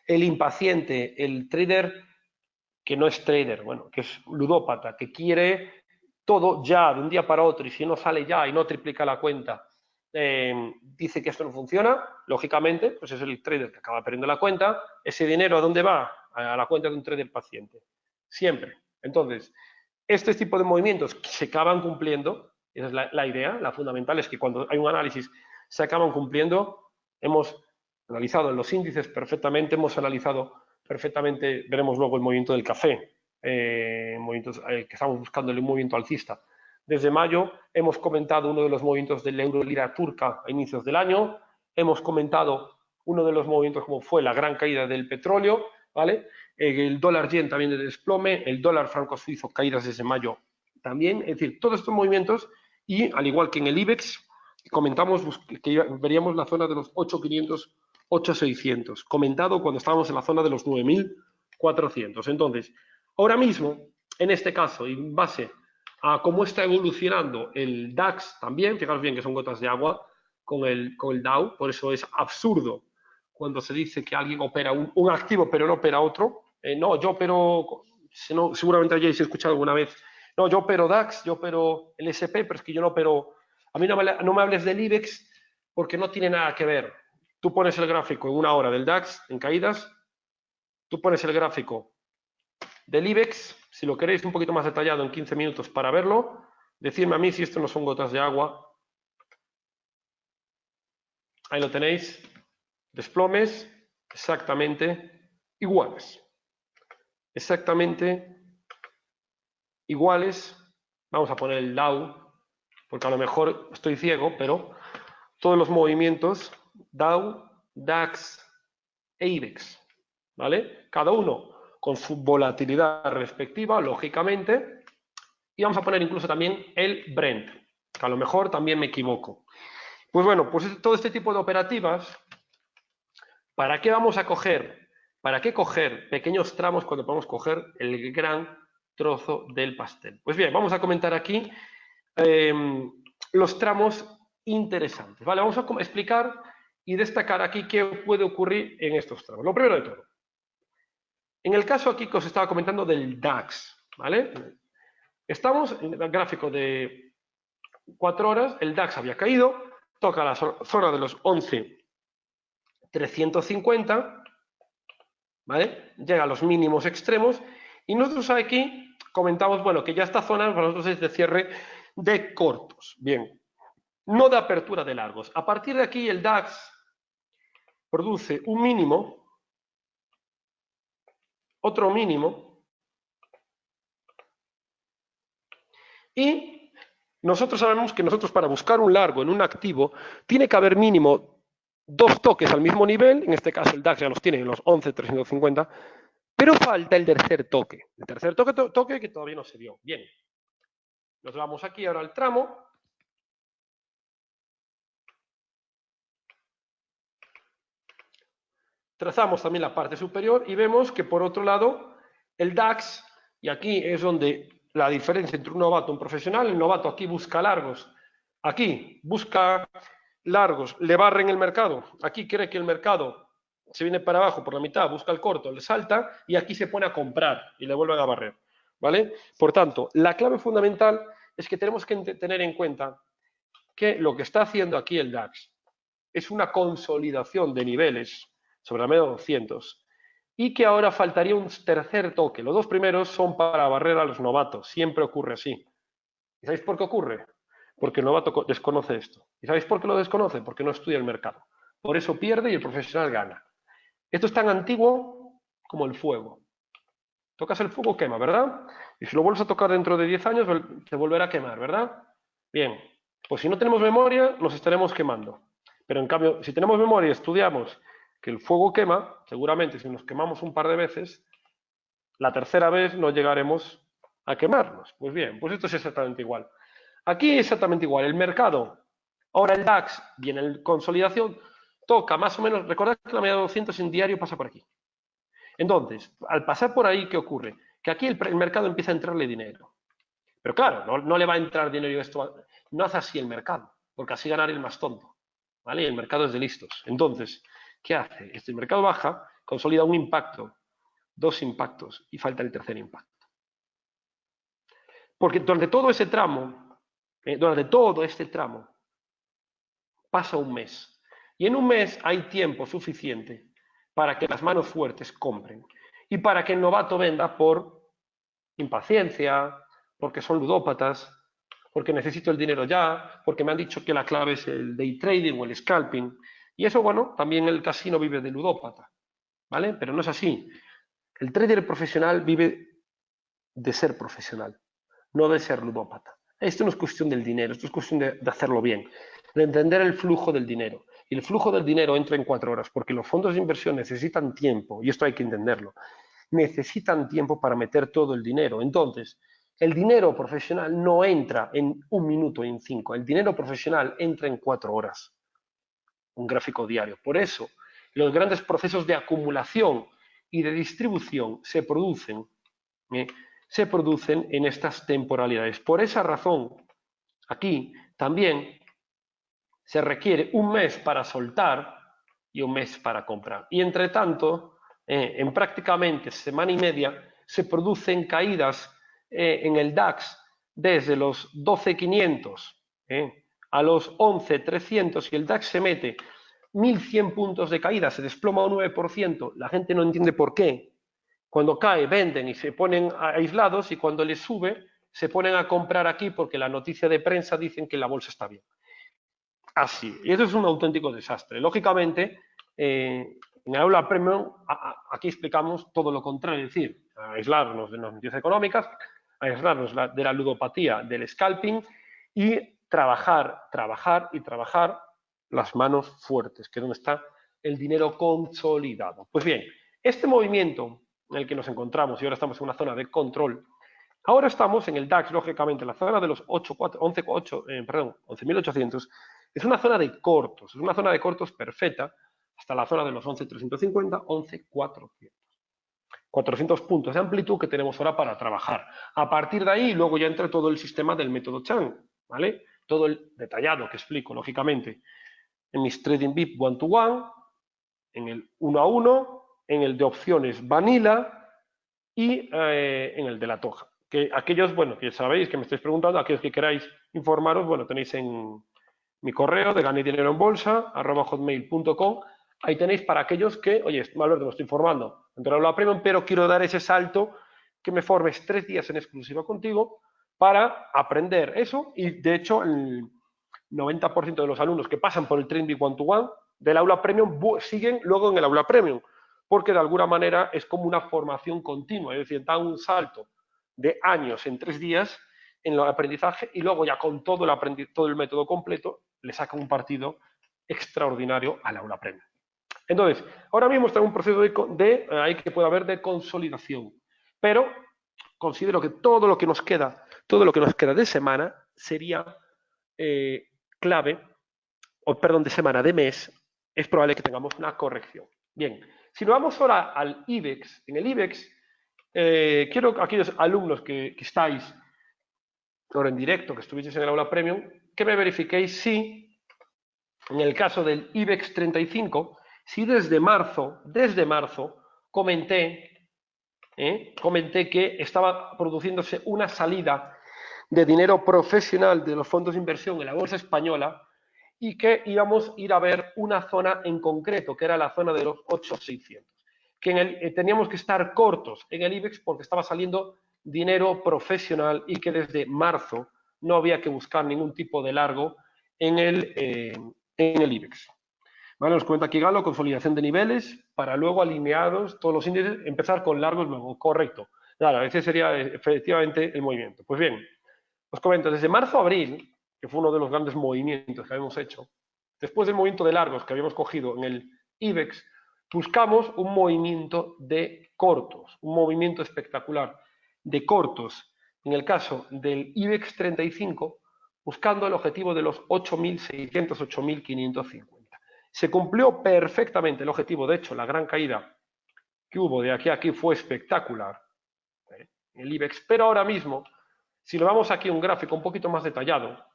El impaciente, el trader que no es trader, bueno, que es ludópata, que quiere todo ya de un día para otro y si no sale ya y no triplica la cuenta, dice que esto no funciona, lógicamente, pues es el trader que acaba perdiendo la cuenta. Ese dinero, ¿a dónde va? A la cuenta de un trader paciente, siempre. Entonces, este tipo de movimientos se acaban cumpliendo, esa es la idea, la fundamental es que cuando hay un análisis se acaban cumpliendo. Hemos analizado en los índices perfectamente, hemos analizado perfectamente, veremos luego el movimiento del café, que estamos buscando el movimiento alcista. Desde mayo hemos comentado uno de los movimientos del euro lira turca a inicios del año, hemos comentado uno de los movimientos como fue la gran caída del petróleo, ¿vale? El dólar yen también de desplome, el dólar franco suizo caídas desde mayo también, es decir, todos estos movimientos y al igual que en el IBEX, comentamos que veríamos la zona de los 8.500, 8.600, comentado cuando estábamos en la zona de los 9.400. Entonces, ahora mismo, en este caso, y en base a cómo está evolucionando el DAX también, fijaros bien que son gotas de agua con el Dow, por eso es absurdo cuando se dice que alguien opera un activo pero no opera otro. No, yo opero, seguramente hayáis escuchado alguna vez, no, yo opero DAX, yo opero el SP, pero es que yo no opero, a mí no me hables del IBEX porque no tiene nada que ver. Tú pones el gráfico en una hora del DAX en caídas, tú pones el gráfico del IBEX, si lo queréis un poquito más detallado en 15 minutos para verlo, decidme a mí si esto no son gotas de agua. Ahí lo tenéis, desplomes exactamente iguales. Exactamente iguales. Vamos a poner el Dow, porque a lo mejor estoy ciego, pero todos los movimientos Dow, DAX e IBEX, ¿vale? Cada uno con su volatilidad respectiva, lógicamente, y vamos a poner incluso también el Brent, que a lo mejor también me equivoco. Pues bueno, pues todo este tipo de operativas, ¿para qué vamos a coger? ¿Para qué coger pequeños tramos cuando podemos coger el gran trozo del pastel? Pues bien, vamos a comentar aquí los tramos interesantes, ¿vale? Vamos a explicar y destacar aquí qué puede ocurrir en estos tramos. Lo primero de todo, en el caso aquí que os estaba comentando del DAX, ¿vale? Estamos en el gráfico de 4 horas, el DAX había caído, toca la zona de los 11.350, ¿vale? Llega a los mínimos extremos y nosotros aquí comentamos, bueno, que ya esta zona para nosotros es de cierre de cortos, bien, no de apertura de largos. A partir de aquí el DAX produce un mínimo, otro mínimo, y nosotros sabemos que nosotros para buscar un largo en un activo tiene que haber mínimo 2 toques al mismo nivel, en este caso el DAX ya los tiene en los 11.350, pero falta el tercer toque. El tercer toque que todavía no se dio. Bien, nos vamos aquí ahora al tramo. trazamos también la parte superior y vemos que por otro lado el DAX, y aquí es donde la diferencia entre un novato y un profesional, el novato aquí busca largos, aquí busca largos, le barren el mercado, aquí cree que el mercado se viene para abajo por la mitad, busca el corto, le salta y aquí se pone a comprar y le vuelven a barrer, ¿vale? Por tanto, la clave fundamental es que tenemos que tener en cuenta que lo que está haciendo aquí el DAX es una consolidación de niveles sobre la media de 200 y que ahora faltaría un tercer toque. Los dos primeros son para barrer a los novatos, siempre ocurre así. ¿Y sabéis por qué ocurre? Porque el novato desconoce esto. ¿Y sabéis por qué lo desconoce? Porque no estudia el mercado. Por eso pierde y el profesional gana. Esto es tan antiguo como el fuego. Tocas el fuego, quema, ¿verdad? Y si lo vuelves a tocar dentro de 10 años, te volverá a quemar, ¿verdad? Bien, pues si no tenemos memoria, nos estaremos quemando. Pero en cambio, si tenemos memoria y estudiamos que el fuego quema, seguramente si nos quemamos un par de veces, la tercera vez no llegaremos a quemarnos. Pues bien, pues esto es exactamente igual. Aquí es exactamente igual. El mercado, ahora el DAX viene en consolidación, toca más o menos, recordad que la media de 200 en diario pasa por aquí. Entonces, al pasar por ahí, ¿qué ocurre? Que aquí el mercado empieza a entrarle dinero. Pero claro, no le va a entrar dinero y esto no hace así el mercado, porque así ganar el más tonto, ¿vale? Y el mercado es de listos. Entonces, ¿qué hace? Este mercado baja, consolida un impacto, dos impactos y falta el tercer impacto. Porque durante todo este tramo, pasa un mes. Y en un mes hay tiempo suficiente para que las manos fuertes compren y para que el novato venda por impaciencia, porque son ludópatas, porque necesito el dinero ya, porque me han dicho que la clave es el day trading o el scalping. Y eso, bueno, también el casino vive de ludópata, ¿vale? Pero no es así. El trader profesional vive de ser profesional, no de ser ludópata. Esto no es cuestión del dinero, esto es cuestión de hacerlo bien, de entender el flujo del dinero. Y el flujo del dinero entra en 4 horas, porque los fondos de inversión necesitan tiempo, y esto hay que entenderlo, necesitan tiempo para meter todo el dinero. Entonces, el dinero profesional no entra en 1 minuto, en 5, el dinero profesional entra en 4 horas, un gráfico diario. Por eso, los grandes procesos de acumulación y de distribución ¿eh? se producen en estas temporalidades. Por esa razón, aquí también se requiere un mes para soltar y un mes para comprar. Y entre tanto, en prácticamente semana y media, se producen caídas en el DAX desde los 12.500 a los 11.300 y el DAX se mete 1.100 puntos de caída, se desploma un 9%, la gente no entiende por qué. Cuando cae, venden y se ponen aislados y cuando les sube, se ponen a comprar aquí porque la noticia de prensa dicen que la bolsa está bien. Así, y eso es un auténtico desastre. Lógicamente, en el aula premium, aquí explicamos todo lo contrario, es decir, aislarnos de las noticias económicas, aislarnos de la ludopatía, del scalping y trabajar las manos fuertes, que es donde está el dinero consolidado. Pues bien, este movimiento en el que nos encontramos y ahora estamos en una zona de control, ahora estamos en el DAX, lógicamente, en la zona de los 11.800, es una zona de cortos, es una zona de cortos perfecta hasta la zona de los 11.350, 11.400. 400 puntos de amplitud que tenemos ahora para trabajar. A partir de ahí, luego ya entra todo el sistema del método Chang, ¿vale? Todo el detallado que explico, lógicamente, en mis Trading VIP one-to-one, en el 1 a 1, en el de opciones Vanilla y en el de la toja. Que aquellos, bueno, que sabéis, que me estáis preguntando, aquellos que queráis informaros, bueno, tenéis en mi correo de ganedineroenbolsa@hotmail.com. Ahí tenéis para aquellos que, oye, Alberto, me estoy formando dentro de la Premium, pero quiero dar ese salto, que me formes 3 días en exclusiva contigo para aprender eso. Y de hecho, el 90% de los alumnos que pasan por el Trading One-to-One del aula Premium siguen luego en el aula Premium, porque de alguna manera es como una formación continua, es decir, da un salto de años en 3 días en el aprendizaje y luego ya con todo el método completo le saca un partido extraordinario al aula Premium. Entonces, ahora mismo está en un proceso ahí que puede haber de consolidación, pero considero que todo lo que nos queda de semana sería clave, o perdón, de semana, de mes, es probable que tengamos una corrección. Bien, Si nos vamos ahora al IBEX, en el IBEX, quiero a aquellos alumnos que estáis ahora en directo, que estuvisteis en el aula premium, que me verifiquéis si, en el caso del IBEX 35, si desde marzo comenté que estaba produciéndose una salida de dinero profesional de los fondos de inversión en la bolsa española y que íbamos a ir a ver una zona en concreto, que era la zona de los 8.600, que teníamos que estar cortos en el IBEX porque estaba saliendo dinero profesional y que desde marzo no había que buscar ningún tipo de largo en el IBEX. Vale, nos cuenta aquí Galo, consolidación de niveles para luego alineados todos los índices, empezar con largos luego. Correcto. Claro, ese sería efectivamente el movimiento. Pues bien, os comento, desde marzo a abril, que fue uno de los grandes movimientos que habíamos hecho, después del movimiento de largos que habíamos cogido en el IBEX, buscamos un movimiento de cortos, un movimiento espectacular de cortos. En el caso del IBEX 35, buscando el objetivo de los 8.600, 8.550. Se cumplió perfectamente el objetivo, de hecho, la gran caída que hubo de aquí a aquí fue espectacular, en el IBEX, pero ahora mismo, si lo vamos aquí a un gráfico un poquito más detallado,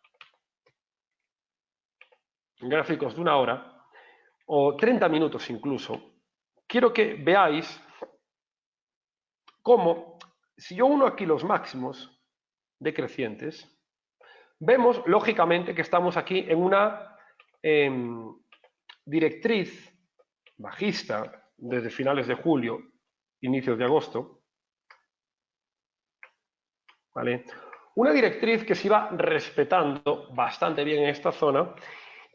en gráficos de una hora, o 30 minutos incluso, quiero que veáis cómo, si yo uno aquí los máximos decrecientes, vemos lógicamente que estamos aquí en una directriz bajista desde finales de julio, inicios de agosto, ¿vale? Una directriz que se iba respetando bastante bien en esta zona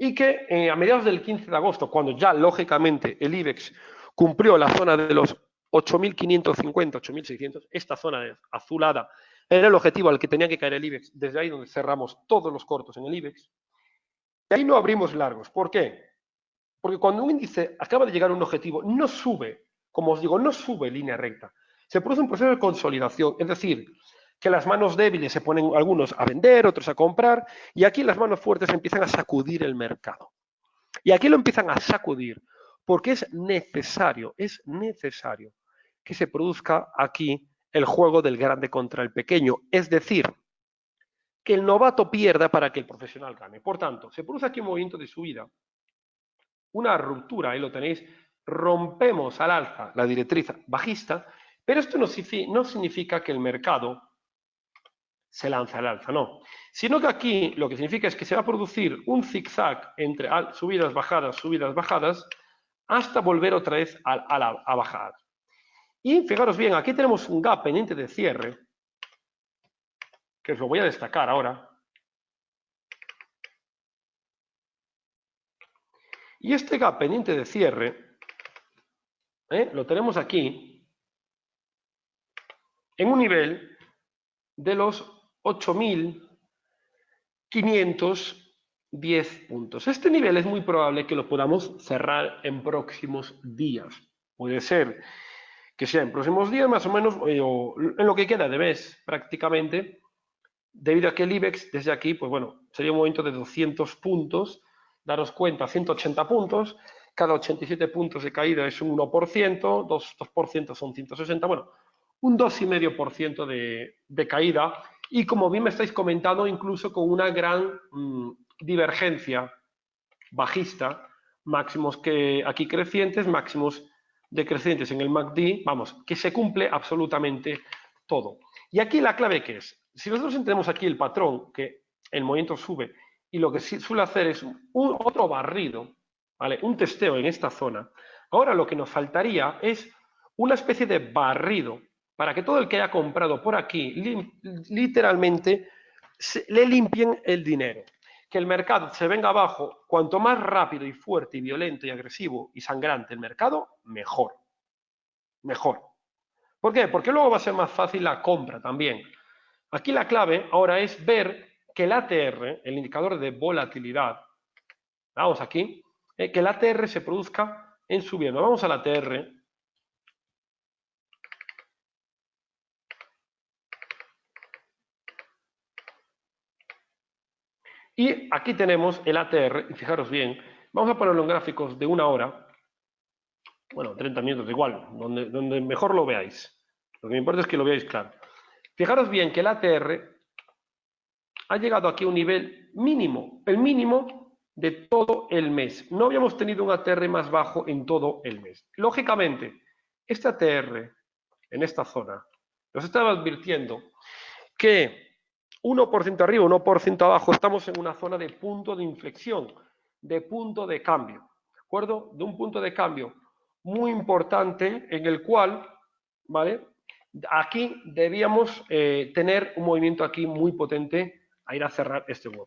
y que a mediados del 15 de agosto, cuando ya lógicamente el IBEX cumplió la zona de los 8.550, 8.600, esta zona azulada era el objetivo al que tenía que caer el IBEX, desde ahí donde cerramos todos los cortos en el IBEX, y ahí no abrimos largos. ¿Por qué? Porque cuando un índice acaba de llegar a un objetivo, no sube, como os digo, no sube en línea recta. Se produce un proceso de consolidación, es decir, que las manos débiles se ponen algunos a vender, otros a comprar, y aquí las manos fuertes empiezan a sacudir el mercado. Y aquí lo empiezan a sacudir porque es necesario que se produzca aquí el juego del grande contra el pequeño, es decir, que el novato pierda para que el profesional gane. Por tanto, se produce aquí un movimiento de subida, una ruptura, ahí lo tenéis, rompemos al alza la directriz bajista, pero esto no significa que el mercado se lanza al alza, no. Sino que aquí lo que significa es que se va a producir un zigzag entre subidas, bajadas, hasta volver otra vez a bajar. Y fijaros bien, aquí tenemos un gap pendiente de cierre, que os lo voy a destacar ahora. Y este gap pendiente de cierre, lo tenemos aquí, en un nivel de los 8.510 puntos. Este nivel es muy probable que lo podamos cerrar en próximos días. Puede ser que sea en próximos días, más o menos, o en lo que queda de mes, prácticamente, debido a que el IBEX, desde aquí, pues bueno, sería un movimiento de 200 puntos, daros cuenta, 180 puntos, cada 87 puntos de caída es un 1%, 2% son 160, bueno, un 2,5% de caída, y como bien me estáis comentando, incluso con una gran divergencia bajista, máximos que aquí crecientes, máximos decrecientes en el MACD, vamos, que se cumple absolutamente todo. Y aquí la clave que es, si nosotros entendemos aquí el patrón, que el movimiento sube, y lo que suele hacer es otro barrido, ¿vale? Un testeo en esta zona, ahora lo que nos faltaría es una especie de barrido para que todo el que haya comprado por aquí, literalmente, le limpien el dinero. Que el mercado se venga abajo, cuanto más rápido y fuerte y violento y agresivo y sangrante el mercado, mejor. Mejor. ¿Por qué? Porque luego va a ser más fácil la compra también. Aquí la clave ahora es ver que el ATR, el indicador de volatilidad, vamos aquí, que el ATR se produzca en subiendo. Vamos al ATR. Y aquí tenemos el ATR, y fijaros bien, vamos a ponerlo en gráficos de una hora, bueno, 30 minutos, igual, donde mejor lo veáis. Lo que me importa es que lo veáis claro. Fijaros bien que el ATR ha llegado aquí a un nivel mínimo, el mínimo de todo el mes. No habíamos tenido un ATR más bajo en todo el mes. Lógicamente, este ATR en esta zona nos estaba advirtiendo que 1% arriba, 1% abajo, estamos en una zona de punto de inflexión, de punto de cambio, ¿de acuerdo? De un punto de cambio muy importante en el cual, ¿vale? Aquí debíamos tener un movimiento aquí muy potente a ir a cerrar este huevo.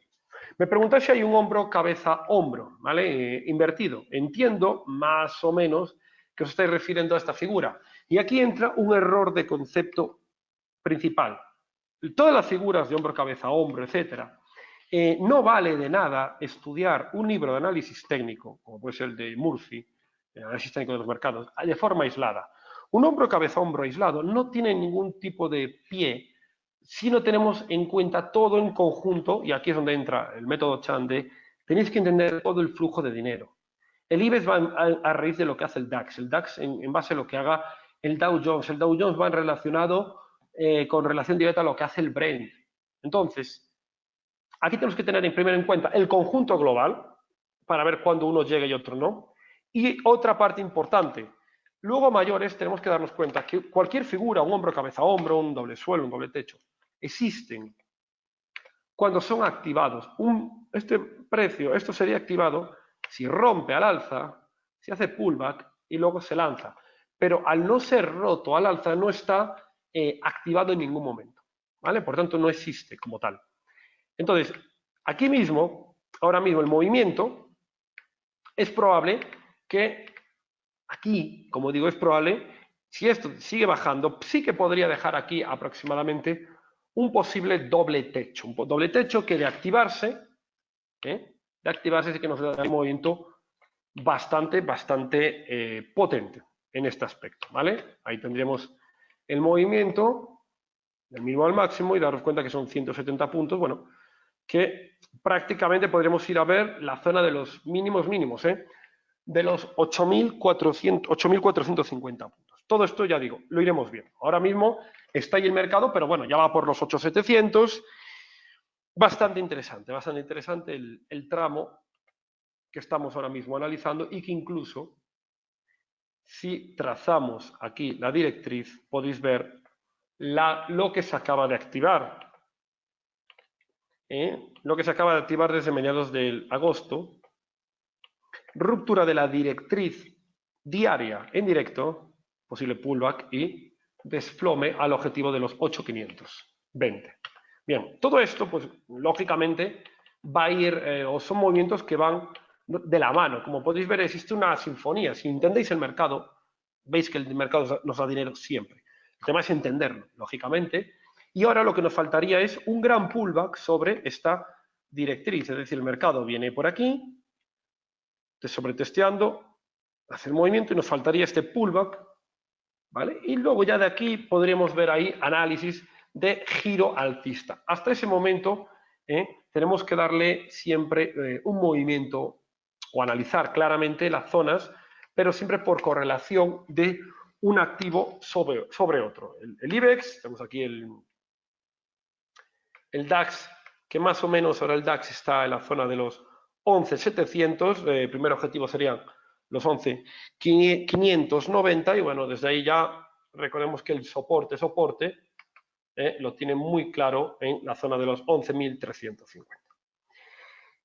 Me preguntáis si hay un hombro, cabeza, hombro, ¿vale? Invertido. Entiendo más o menos que os estáis refiriendo a esta figura. Y aquí entra un error de concepto principal. Todas las figuras de hombro, cabeza, hombro, etcétera, no vale de nada estudiar un libro de análisis técnico, como puede ser el de Murphy, el análisis técnico de los mercados, de forma aislada. Un hombro, cabeza, hombro aislado no tiene ningún tipo de pie si no tenemos en cuenta todo en conjunto, y aquí es donde entra el método Chan de tenéis que entender todo el flujo de dinero. El IBEX va a raíz de lo que hace el DAX en base a lo que haga el Dow Jones. El Dow Jones va relacionado con relación directa a lo que hace el Brent. Entonces, aquí tenemos que tener primero en cuenta el conjunto global para ver cuándo uno llega y otro no. Y otra parte importante, luego a mayores tenemos que darnos cuenta que cualquier figura, un hombro, cabeza, hombro, un doble suelo, un doble techo, existen cuando son activados. Este precio, esto sería activado si rompe al alza, si hace pullback y luego se lanza. Pero al no ser roto al alza no está activado en ningún momento, ¿vale? Por tanto, no existe como tal. Entonces, aquí mismo, ahora mismo el movimiento, es probable que aquí, como digo, es probable, si esto sigue bajando, sí que podría dejar aquí aproximadamente un posible doble techo. Un doble techo que de activarse sí que nos da un movimiento bastante potente en este aspecto, ¿vale? Ahí tendríamos el movimiento del mínimo al máximo y daros cuenta que son 170 puntos, bueno, que prácticamente podremos ir a ver la zona de los mínimos, de los 8.450 puntos. Todo esto, ya digo, lo iremos viendo. Ahora mismo está ahí el mercado, pero bueno, ya va por los 8.700. Bastante interesante el tramo que estamos ahora mismo analizando y que incluso si trazamos aquí la directriz podéis ver lo que se acaba de activar. Lo que se acaba de activar desde mediados de agosto. Ruptura de la directriz diaria en directo, posible pullback y desplome al objetivo de los 8.520. Bien, todo esto, pues lógicamente va a ir, o son movimientos que van de la mano. Como podéis ver, existe una sinfonía. Si entendéis el mercado, veis que el mercado nos da dinero siempre. El tema es entenderlo, lógicamente. Y ahora lo que nos faltaría es un gran pullback sobre esta directriz. Es decir, el mercado viene por aquí, sobretesteando, hace el movimiento y nos faltaría este pullback, ¿vale? Y luego ya de aquí podríamos ver ahí análisis de giro alcista. Hasta ese momento tenemos que darle siempre un movimiento o analizar claramente las zonas, pero siempre por correlación de un activo sobre otro. El IBEX, tenemos aquí el DAX, que más o menos ahora el DAX está en la zona de los 11.700, el primer objetivo serían los 11.590 y bueno, desde ahí ya recordemos que el soporte lo tiene muy claro en la zona de los 11.350.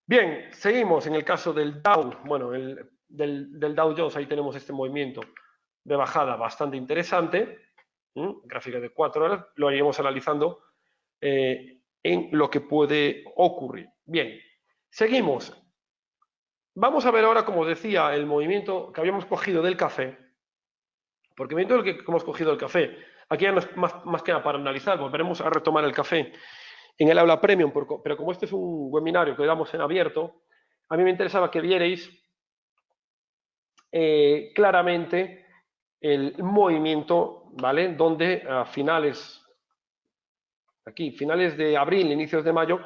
Bien, seguimos en el caso del Dow, bueno, del Dow Jones, ahí tenemos este movimiento de bajada bastante interesante, gráfica de 4 horas, lo haríamos analizando en lo que puede ocurrir. Bien, seguimos. Vamos a ver ahora, como decía, el movimiento que habíamos cogido del café, porque el movimiento que hemos cogido del café, aquí ya no es más que nada para analizar, volveremos a retomar el café en el aula premium, pero como este es un webinario que damos en abierto, a mí me interesaba que vierais claramente el movimiento, ¿vale? Donde a finales de abril, inicios de mayo,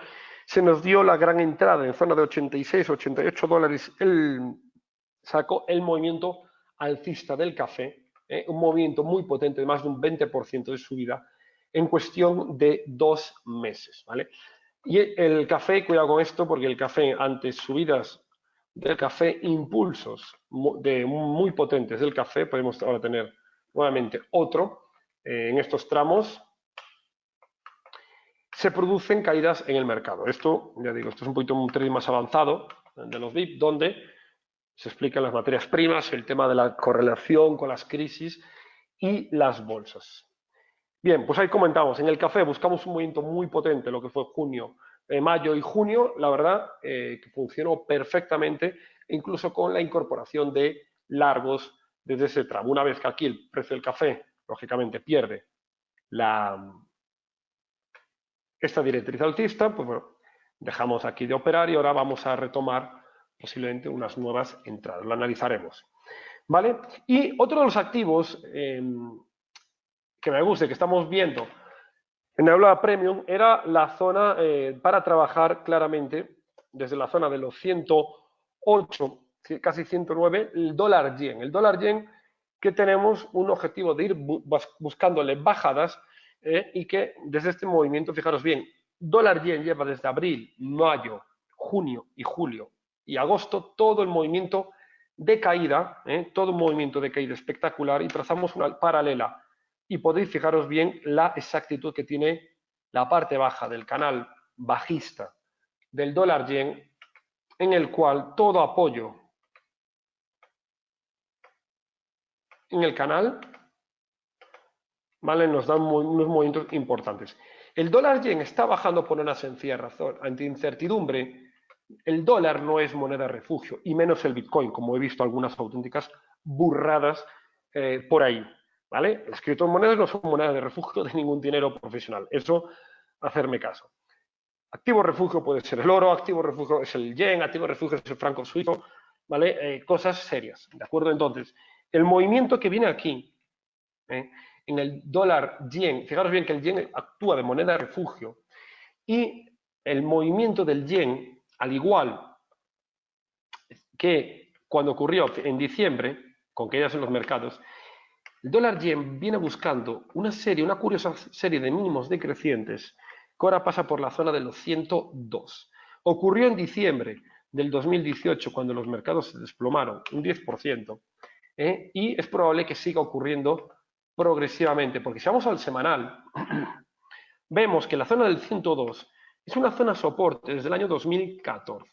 se nos dio la gran entrada en zona de 86, 88 dólares. Sacó el movimiento alcista del café, un movimiento muy potente de más de un 20% de subida en cuestión de 2 meses, ¿vale? Y el café, cuidado con esto, porque el café, ante subidas del café, impulsos muy potentes del café, podemos ahora tener nuevamente otro, en estos tramos, se producen caídas en el mercado. Esto, ya digo, esto es un poquito un trading más avanzado de los VIP, donde se explican las materias primas, el tema de la correlación con las crisis y las bolsas. Bien, pues ahí comentamos, en el café buscamos un movimiento muy potente, lo que fue junio, mayo y junio, la verdad que funcionó perfectamente, incluso con la incorporación de largos desde ese tramo. Una vez que aquí el precio del café, lógicamente, pierde esta directriz alcista, pues bueno, dejamos aquí de operar y ahora vamos a retomar posiblemente unas nuevas entradas, lo analizaremos. ¿Vale? Y otro de los activos que me gusta y que estamos viendo en el Aula Premium era la zona para trabajar claramente desde la zona de los 108, casi 109, el dólar yen. El dólar yen que tenemos un objetivo de ir buscándole bajadas y que desde este movimiento, fijaros bien, dólar yen lleva desde abril, mayo, junio y julio y agosto todo el movimiento de caída, todo un movimiento de caída espectacular y trazamos una paralela y podéis fijaros bien la exactitud que tiene la parte baja del canal bajista del dólar yen, en el cual todo apoyo en el canal, ¿vale? Nos dan unos movimientos importantes. El dólar yen está bajando por una sencilla razón. Ante incertidumbre, el dólar no es moneda de refugio, y menos el Bitcoin, como he visto algunas auténticas burradas por ahí. ¿Vale? Las criptomonedas no son monedas de refugio de ningún dinero profesional. Eso, hacerme caso. Activo refugio puede ser el oro, activo refugio es el yen, activo refugio es el franco suizo, ¿vale? Cosas serias, ¿de acuerdo? Entonces, el movimiento que viene aquí, en el dólar yen, fijaros bien que el yen actúa de moneda de refugio y el movimiento del yen, al igual que cuando ocurrió en diciembre, con caídas en los mercados, el dólar yen viene buscando una curiosa serie de mínimos decrecientes que ahora pasa por la zona de los 102. Ocurrió en diciembre del 2018 cuando los mercados se desplomaron un 10%, y es probable que siga ocurriendo progresivamente, porque si vamos al semanal, vemos que la zona del 102 es una zona soporte desde el año 2014.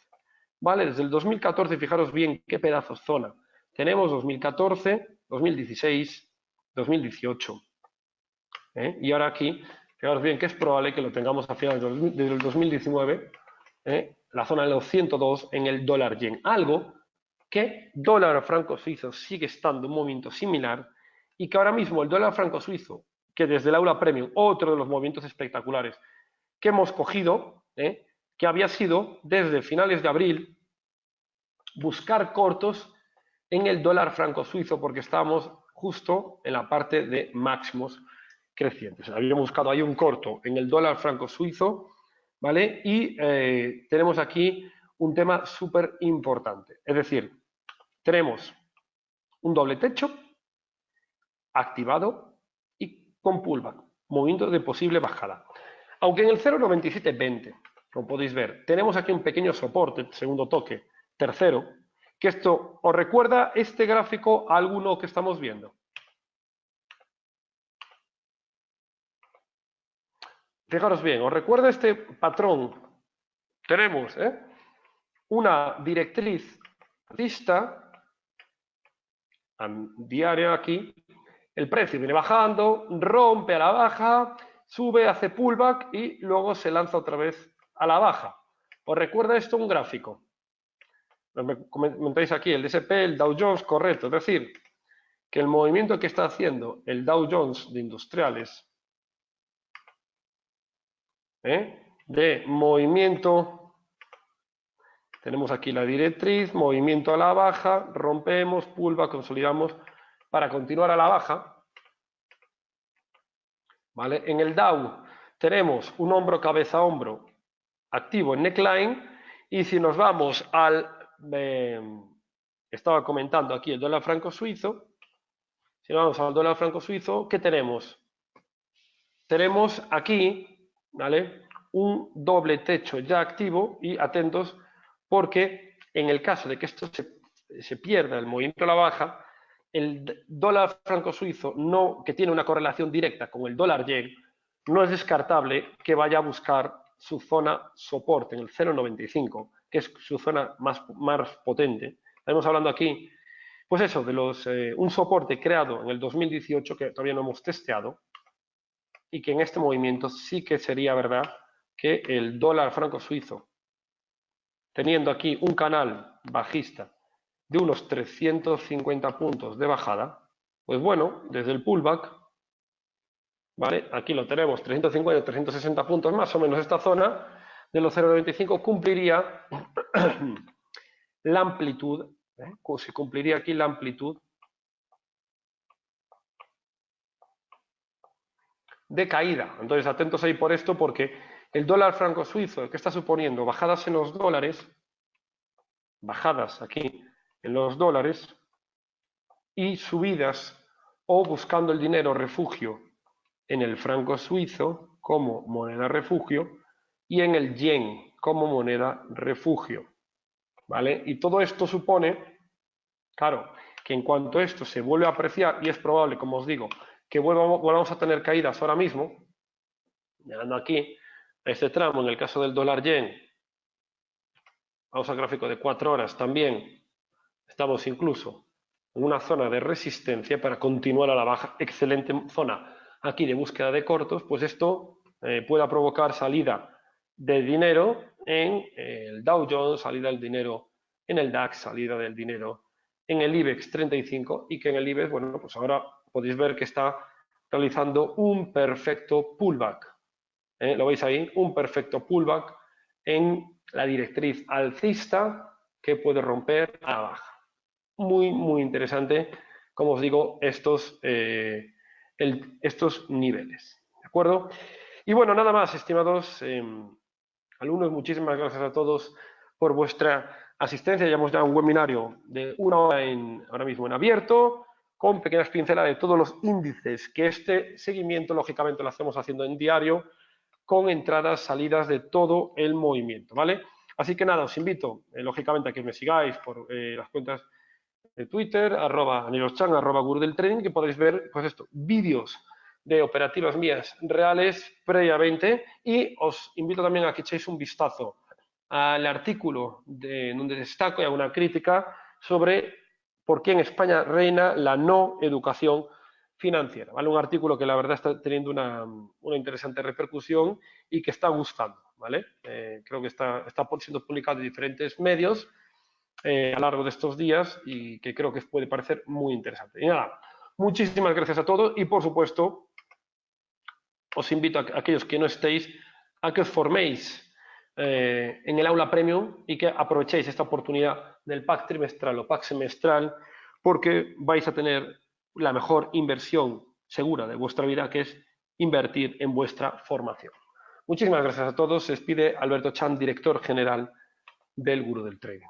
¿Vale? Desde el 2014, fijaros bien qué pedazo de zona. Tenemos 2014, 2016, 2018. Y ahora aquí, fijaros bien que es probable que lo tengamos a finales del 2019, la zona de los 102 en el dólar yen. Algo que dólar franco suizo sigue estando en un movimiento similar y que ahora mismo el dólar franco suizo, que desde el aula premium, otro de los movimientos espectaculares que hemos cogido, que había sido desde finales de abril buscar cortos en el dólar franco suizo porque estábamos justo en la parte de máximos crecientes. Habíamos buscado ahí un corto en el dólar franco suizo, ¿vale? Y tenemos aquí un tema súper importante. Es decir, tenemos un doble techo activado y con pullback, movimiento de posible bajada. Aunque en el 0,9720, como podéis ver, tenemos aquí un pequeño soporte, segundo toque, tercero, que esto os recuerda este gráfico a alguno que estamos viendo. Fijaros bien, os recuerda este patrón. Tenemos una directriz alcista diaria aquí. El precio viene bajando, rompe a la baja, sube, hace pullback y luego se lanza otra vez a la baja. ¿Os recuerda esto un gráfico? Me comentáis aquí el S&P, el Dow Jones, correcto. Es decir, que el movimiento que está haciendo el Dow Jones de industriales, de movimiento, tenemos aquí la directriz, movimiento a la baja, rompemos, pullback, consolidamos para continuar a la baja. ¿Vale? En el Dow tenemos un hombro, cabeza, hombro activo en neckline y si nos vamos al estaba comentando aquí el dólar franco suizo. Si vamos al dólar franco suizo, ¿qué tenemos? Tenemos aquí, ¿vale? Un doble techo ya activo y atentos porque en el caso de que esto se pierda el movimiento a la baja, el dólar franco suizo, no, que tiene una correlación directa con el dólar yen, no es descartable que vaya a buscar su zona soporte en el 0,95, que es su zona más potente. Estamos hablando aquí, pues eso, de un soporte creado en el 2018 que todavía no hemos testeado, y que en este movimiento sí que sería verdad que el dólar franco suizo, teniendo aquí un canal bajista de unos 350 puntos de bajada, pues bueno, desde el pullback, ¿vale? Aquí lo tenemos, 350, 360 puntos, más o menos esta zona de los 0,95 cumpliría la amplitud, se cumpliría aquí la amplitud de caída. Entonces, atentos ahí por esto, porque el dólar franco suizo, que está suponiendo bajadas en los dólares, bajadas aquí en los dólares, y subidas o buscando el dinero refugio en el franco suizo como moneda refugio y en el yen como moneda refugio, ¿vale? Y todo esto supone, claro, que en cuanto esto se vuelve a apreciar, y es probable, como os digo, que volvamos a tener caídas ahora mismo, llegando aquí a este tramo, en el caso del dólar yen, vamos al gráfico de 4 horas también, estamos incluso en una zona de resistencia para continuar a la baja, excelente zona aquí de búsqueda de cortos, pues esto pueda provocar salida de dinero en el Dow Jones, salida del dinero en el DAX, salida del dinero en el IBEX 35 y que en el IBEX, bueno, pues ahora podéis ver que está realizando un perfecto pullback. ¿Lo veis ahí? Un perfecto pullback en la directriz alcista que puede romper a la baja. Muy, muy interesante, como os digo, estos niveles. ¿De acuerdo? Y bueno, nada más, estimados alumnos, muchísimas gracias a todos por vuestra asistencia. Llevamos ya un webinario de 1 hora ahora mismo en abierto, con pequeñas pinceladas de todos los índices, que este seguimiento, lógicamente, lo hacemos haciendo en diario, con entradas, salidas de todo el movimiento, ¿vale? Así que nada, os invito, lógicamente, a que me sigáis por las cuentas de Twitter, @aniloschan, @gurdeltrading, que podéis ver, pues esto, vídeos de operativas mías reales previamente, y os invito también a que echéis un vistazo al artículo donde destaco y hago una crítica sobre por qué en España reina la no educación financiera, ¿vale? Un artículo que la verdad está teniendo una interesante repercusión y que está gustando, ¿vale? Creo que está siendo publicado en diferentes medios a lo largo de estos días y que creo que puede parecer muy interesante. Y nada, muchísimas gracias a todos y por supuesto os invito a aquellos que no estéis a que os forméis en el aula premium y que aprovechéis esta oportunidad del pack trimestral o pack semestral porque vais a tener la mejor inversión segura de vuestra vida, que es invertir en vuestra formación. Muchísimas gracias a todos. Se despide Alberto Chan, director general del Gurú del Trading.